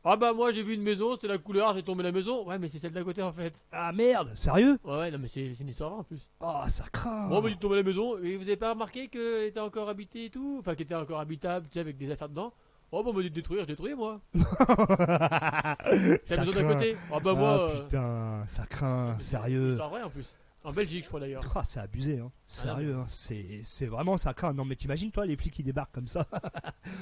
Ah bah, moi j'ai vu une maison, c'était la couleur, j'ai tombé la maison. Ouais, mais c'est celle d'à côté en fait. Ah merde, sérieux? Ouais, non, mais c'est une histoire vraie en plus. Oh, ça craint. Bon, bah, il tombé la maison, et vous avez pas remarqué qu'elle était encore habitée et tout? Enfin, qu'elle était encore habitable, tu sais, avec des affaires dedans. Oh, bah, on m'a dit de détruire, je détruis moi. C'est la Ça maison d'à craint. côté. Ah, bah, moi. Putain, ça craint, c'est une sérieux. histoire vraie en plus. En Belgique, je crois d'ailleurs. Ah, c'est abusé, hein. Sérieux, hein. C'est vraiment ça craint. Non, mais t'imagines, toi, les flics qui débarquent comme ça.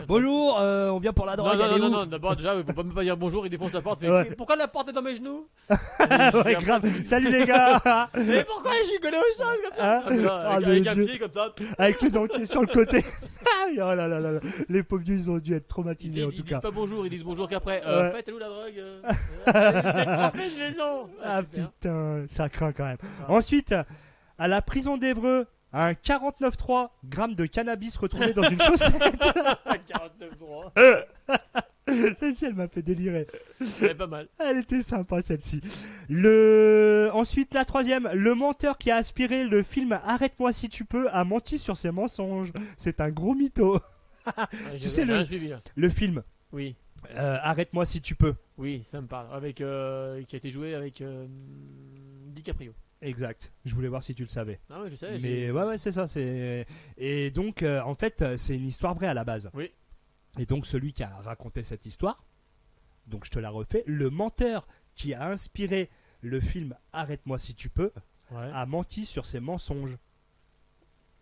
Bonjour, on vient pour la drogue. Non, elle est où non, d'abord, déjà, faut pas même pas dire bonjour, il défonce la porte. Fait, Ouais. pourquoi la porte est dans mes genoux? Ouais, grave. Salut les gars. Mais pourquoi je suis collé au sol comme ça? Hein? Ah, mais là, Ah, avec le un Dieu. pied comme ça. Avec le dentier sur le côté. Oh là là là là. Les pauvres vieux, ils ont dû être Ils, traumatisés en ils tout disent cas. pas bonjour, ils disent bonjour qu'après. Ouais. Faites, elle est où la drogue? J'ai trop fait de maison. Ah super. putain, ça craint quand même. Ah. Ensuite, à la prison d'Evreux, un 49,3 grammes de cannabis retrouvé dans une chaussette. 49 droits. Celle-ci, elle m'a fait délirer. C'est pas mal. Elle était sympa celle-ci. Ensuite, la troisième, le menteur qui a aspiré le film Arrête-moi si tu peux a menti sur ses mensonges. C'est un gros mytho. J'ai sais, rien le- suivi, là. Le film Oui, Arrête-moi si tu peux. oui, ça me parle. Avec, qui a été joué avec DiCaprio. Exact. Je voulais voir si tu le savais. Ah ouais, je sais. Mais ouais, c'est ça. Et donc, en fait, c'est une histoire vraie à la base. Oui. Et donc, celui qui a raconté cette histoire, donc je te la refais, le menteur qui a inspiré le film Arrête-moi si tu peux, Ouais. a menti sur ses mensonges.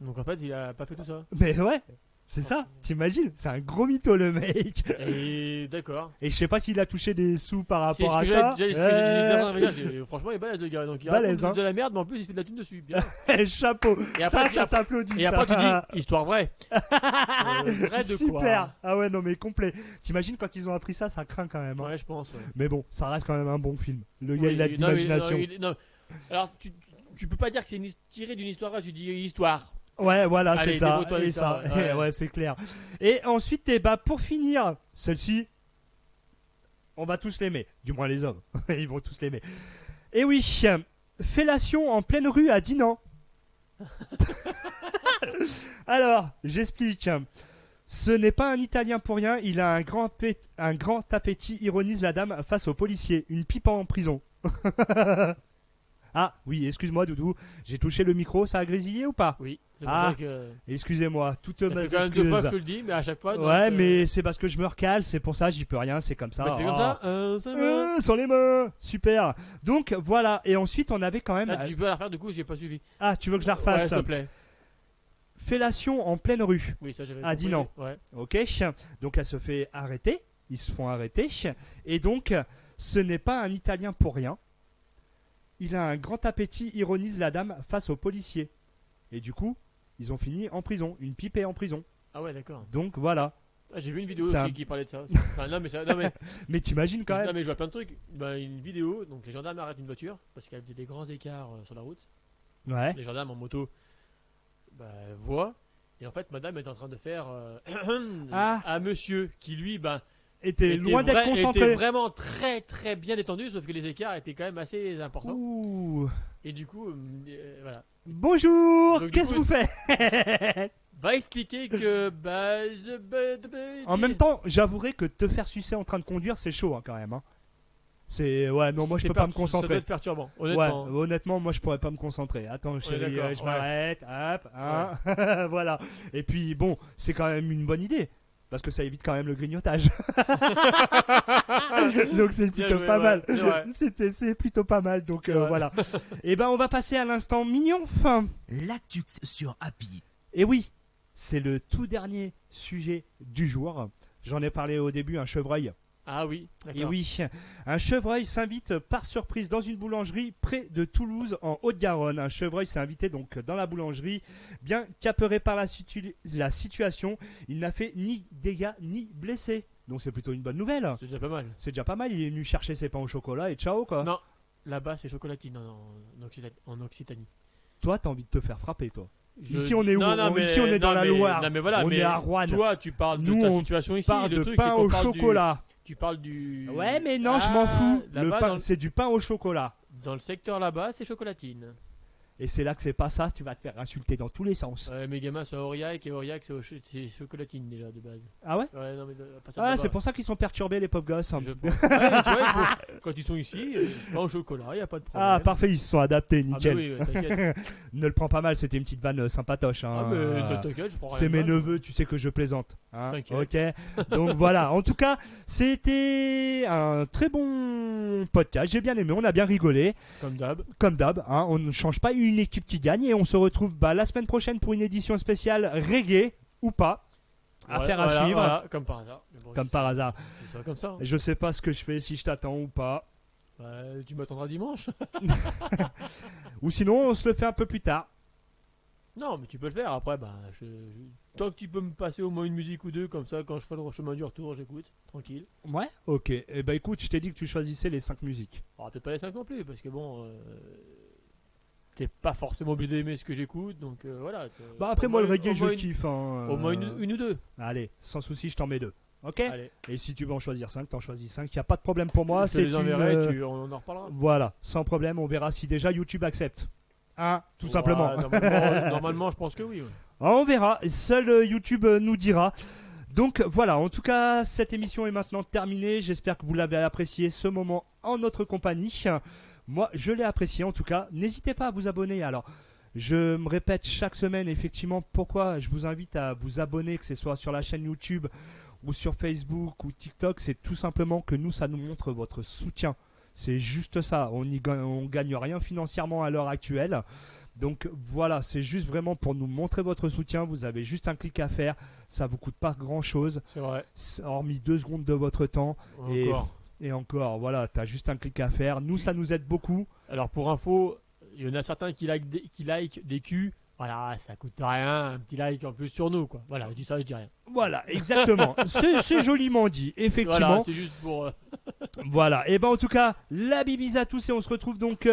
Donc en fait, il a pas fait tout ça. Mais ouais, c'est ça. T'imagines? C'est un gros mytho le mec. Et d'accord. Et je sais pas s'il a touché des sous par C'est rapport ce à que ça. j'ai dit avant de venir. Franchement, il est balèze le gars. Donc il Balèze, raconte hein. de la merde, mais en plus il se fait de la thune dessus. Bien. Chapeau. Et après, Ça s'applaudit. et après tu ça. dis histoire vraie. Vrai de quoi? Super. Ah ouais, non mais complet. T'imagines quand ils ont appris ça, ça craint quand même. Hein. Ouais, je pense. Ouais. Mais bon, ça reste quand même un bon film. Le gars, Oui, il a de non, l'imagination. non. Alors tu peux pas dire que c'est tiré d'une histoire vraie, tu dis histoire. Ouais, voilà, Allez, c'est ça. débrouille-toi Et avec ça, ça, ouais. ouais, c'est clair. Et ensuite, pour finir, celle-ci, on va tous l'aimer. Du moins les hommes. Ils vont tous l'aimer. Et oui, fellation en pleine rue à Dinan. Alors, j'explique. Ce n'est pas un Italien pour rien, il a un grand appétit, ironise la dame face au policier. Une pipe en prison. Ah oui, excuse-moi Doudou, j'ai touché le micro, ça a grésillé ou pas? Oui, c'est pour Ah, ça que. Excusez-moi, toutes Ça mes fait quand même 2 fois que je excuses. te le dis, mais à chaque fois. donc, Ouais, mais c'est parce que je me recale, c'est pour ça, j'y peux rien, c'est comme ça. Bah, tu fais comme ça Sans les mains, super. Donc voilà, et ensuite on avait quand même. Là, tu peux la refaire, du coup, j'ai pas suivi. Ah, tu veux que je la Ouais, refasse? s'il te plaît. Fellation en pleine rue. Oui, ça j'avais. Ah, compris, dis non. Ouais. Ok, donc elle se fait arrêter, ils se font arrêter, et donc ce n'est pas un Italien pour rien. Il a un grand appétit, ironise la dame face au policier. Et du coup, ils ont fini en prison, une pipe est en prison. Ah ouais, d'accord. Donc voilà. Ah, j'ai vu une vidéo Ça- aussi qui parlait de ça. Enfin, non, mais Mais t'imagines quand non, même. mais je vois plein de trucs. Bah, une vidéo, donc les gendarmes arrêtent une voiture parce qu'elle faisait des grands écarts sur la route. Ouais. Les gendarmes en moto voient. Et en fait, madame est en train de faire Ah. à monsieur qui, lui, Était loin d'être était concentré. vraiment très très bien détendu, sauf que les écarts étaient quand même assez importants. Ouh. Et du coup, voilà. Bonjour. Donc, du Qu'est-ce que coup, vous faites? Va expliquer que En même temps, j'avouerai que te faire sucer en train de conduire, c'est chaud hein, quand même. Hein. C'est moi je c'est peux pas me Ça doit concentrer. être perturbant, Ouais, honnêtement. honnêtement, moi je pourrais pas me concentrer. Attends, chérie, d'accord, je ouais. m'arrête. Hop, hein. Voilà. Et puis bon, c'est quand même une bonne idée. Parce que ça évite quand même le grignotage. Donc c'est Bien plutôt joué, pas ouais, mal. c'est vrai. C'est plutôt pas mal. Donc C'est vrai. voilà. Et ben on va passer à l'instant mignon fin. L'actu sur Happy. Et oui, c'est le tout dernier sujet du jour. J'en ai parlé au début, un chevreuil. Ah oui, Et d'accord. oui, un chevreuil s'invite par surprise dans une boulangerie près de Toulouse en Haute-Garonne. Un chevreuil s'est invité donc dans la boulangerie. Bien qu'apeuré par la situation, il n'a fait ni dégâts ni blessés. Donc c'est plutôt une bonne nouvelle. C'est déjà pas mal. C'est déjà pas mal, il est venu chercher ses pains au chocolat et ciao quoi. Non, là-bas c'est chocolatine en Occitanie. Toi t'as envie de te faire frapper toi. Je- Ici, on est où Non, non, Ici, on est dans la mais- Loire. Non, mais voilà, On mais est à Rouen. Toi, tu parles Nous, de ta on situation ici. Parle Le de truc, pain c'est qu'on au parle chocolat. Tu parles du. Ouais mais non je Ah, m'en fous. Le là-bas, pain, c'est du pain au chocolat. Dans le secteur là-bas, c'est chocolatine. Et c'est là que c'est pas ça, tu vas te faire insulter dans tous les sens. Ouais, mes gamins sont à Aurillac et Aurillac c'est chocolatine déjà de base. Ah ouais Ouais, non, mais pas ça Ah, là-bas. c'est pour ça qu'ils sont perturbés, les pauvres gosses. Je pense. Ouais, tu vois, quand ils sont ici, pas au chocolat, il n'y a pas de problème. Ah, parfait, ils se sont adaptés, Ah, bah nickel. oui, ouais, t'inquiète. Ne le prends pas mal, c'était une petite vanne sympatoche. Hein. Ah, mais t'inquiète, je prends rien. C'est de mes mal. neveux, tu sais que je plaisante. Hein. T'inquiète. Ok. Donc voilà, en tout cas, c'était un très bon podcast. J'ai bien aimé, on a bien rigolé. Comme d'hab. Comme d'hab, hein, on ne change pas une équipe qui gagne et on se retrouve la semaine prochaine pour une édition spéciale reggae ou pas. Affaire à suivre. Voilà, comme par hasard. Mais bon, Comme c'est- par hasard. C'est ça comme ça. Je sais pas ce que je fais, si je t'attends ou pas. Tu m'attendras dimanche. Ou sinon, on se le fait un peu plus tard. Non, mais tu peux le faire. Après, tant que tu peux me passer au moins une musique ou deux, comme ça, quand je fais le chemin du retour, j'écoute. Tranquille. Ouais. Ok. Eh ben écoute, je t'ai dit que tu choisissais les 5 musiques. Alors, peut-être pas les 5 non plus, parce que bon. T'es pas forcément obligé d'aimer ce que j'écoute, donc voilà. Bah après Au moi le moins- reggae au je moins une- kiffe. Hein, Au moins une ou deux. Allez, sans souci, je t'en mets 2. Ok. Allez, Et si tu veux en choisir 5, t'en choisis 5. Y a pas de problème pour moi. je te C'est les une. enverrai, on en reparlera. Voilà, sans problème. On verra si déjà YouTube accepte. Hein, tout simplement. Ouais, normalement, je pense que oui. Ouais. On verra. Seul YouTube nous dira. Donc voilà, en tout cas, cette émission est maintenant terminée. J'espère que vous l'avez apprécié ce moment en notre compagnie. Moi, je l'ai apprécié en tout cas. N'hésitez pas à vous abonner. Alors, je me répète chaque semaine effectivement pourquoi je vous invite à vous abonner, que ce soit sur la chaîne YouTube ou sur Facebook ou TikTok. C'est tout simplement que nous, ça nous montre votre soutien. C'est juste ça. On gagne rien financièrement à l'heure actuelle. Donc voilà, c'est juste vraiment pour nous montrer votre soutien. Vous avez juste un clic à faire. Ça vous coûte pas grand chose, C'est vrai. hormis 2 secondes de votre temps. Encore. Et encore, voilà, tu as juste un clic à faire. Nous, ça nous aide beaucoup. Alors, pour info, il y en a certains qui like des culs. Voilà, ça coûte rien. Un petit like en plus sur nous, quoi. Voilà, je dis ça, je dis rien. Voilà, exactement. c'est joliment dit, effectivement. Voilà, c'est juste pour. Voilà, et ben en tout cas, la bibise à tous et on se retrouve donc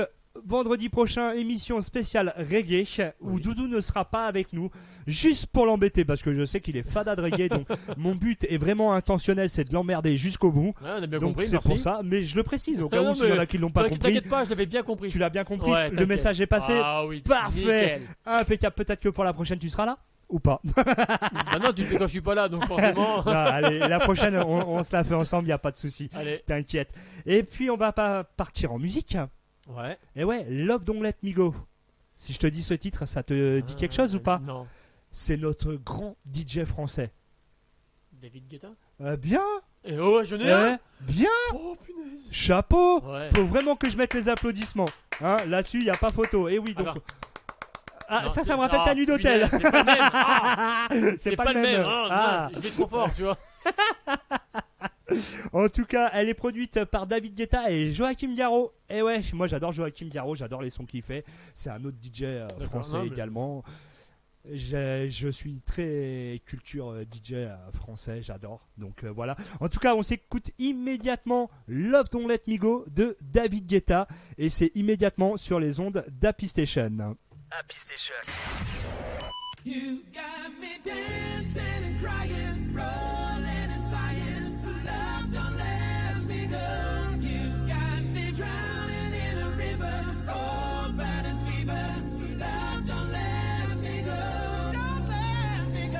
vendredi prochain, émission spéciale reggae où Oui. Doudou ne sera pas avec nous, juste pour l'embêter parce que je sais qu'il est fada de reggae, donc mon but est vraiment intentionnel, c'est de l'emmerder jusqu'au bout. Ouais, on a bien Donc compris, c'est merci. pour ça, mais je le précise au cas Non, où s'il y en a qui l'ont pas compris. T'inquiète pas, je l'avais bien compris. Tu l'as bien compris, Ouais, le t'inquiète. message est passé. Ah oui, Parfait. nickel. Impeccable, peut-être que pour la prochaine tu seras là ou pas. Bah non, tu le fais quand je suis pas là, donc forcément. Non, allez, la prochaine on se la fait ensemble, il n'y a pas de souci. Allez. T'inquiète. Et puis on va pas partir en musique. Ouais. Et ouais, Love Don't Let Me Go. Si je te dis ce titre, ça te dit quelque chose ou pas? Non. C'est notre grand DJ français. David Guetta. Bien, Et oh, ouais, j'en ai un. bien, Oh punaise. chapeau. Ouais. Faut vraiment que je mette les applaudissements. Hein, là-dessus, il n'y a pas photo. Et oui, donc. Alors. Ah, Non, ça c'est- me rappelle ah, ta nuit d'hôtel. punaise, C'est pas le même. Ah, C'est pas le même. Ah, Ah. mince, je vais trop fort, tu vois. En tout cas, elle est produite par David Guetta et Joachim Garraud. Et ouais, moi j'adore Joachim Garraud, j'adore les sons qu'il fait. C'est un autre DJ D'accord, français non, mais- également. Je suis très culture DJ français, j'adore. Donc voilà. En tout cas, on s'écoute immédiatement Love Don't Let Me Go de David Guetta. Et c'est immédiatement sur les ondes d'Happy Station. Happy Station. You got me dancing and crying, rolling and flying. Love don't let me go. You got me drowning in a river, cold blood and fever. Love don't let me go. Don't let me go.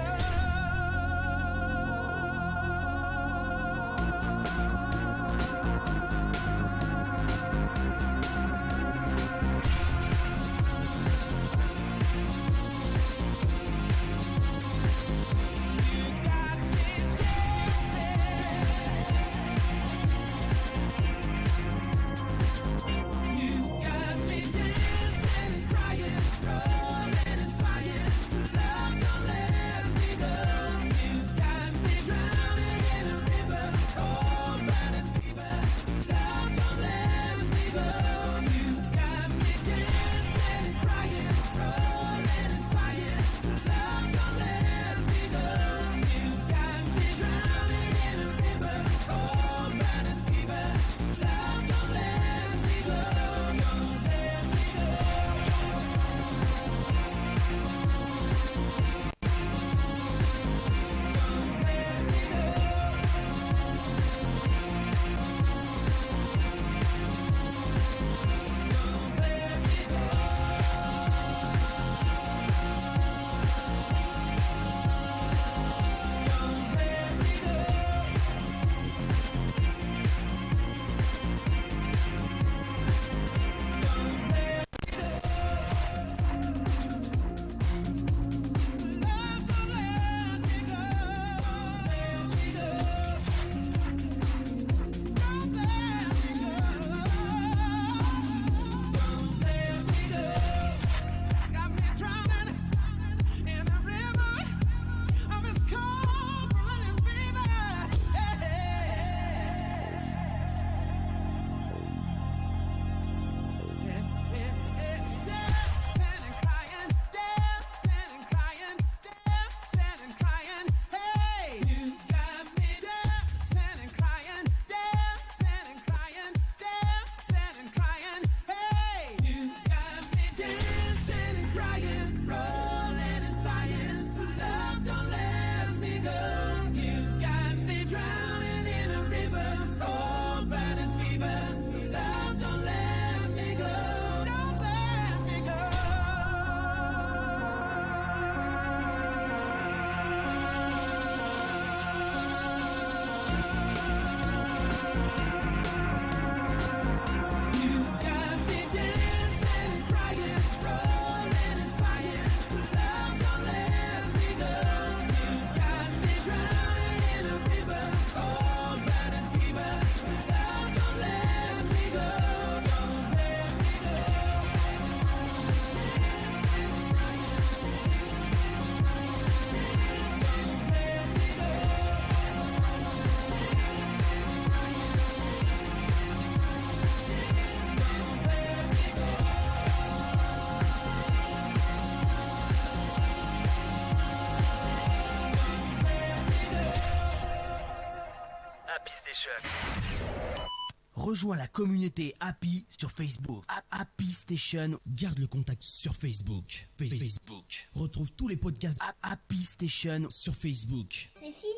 Rejoins la communauté Happy sur Facebook. Happy Station. Garde le contact sur Facebook. Facebook. Retrouve tous les podcasts Happy Station sur Facebook. C'est fini.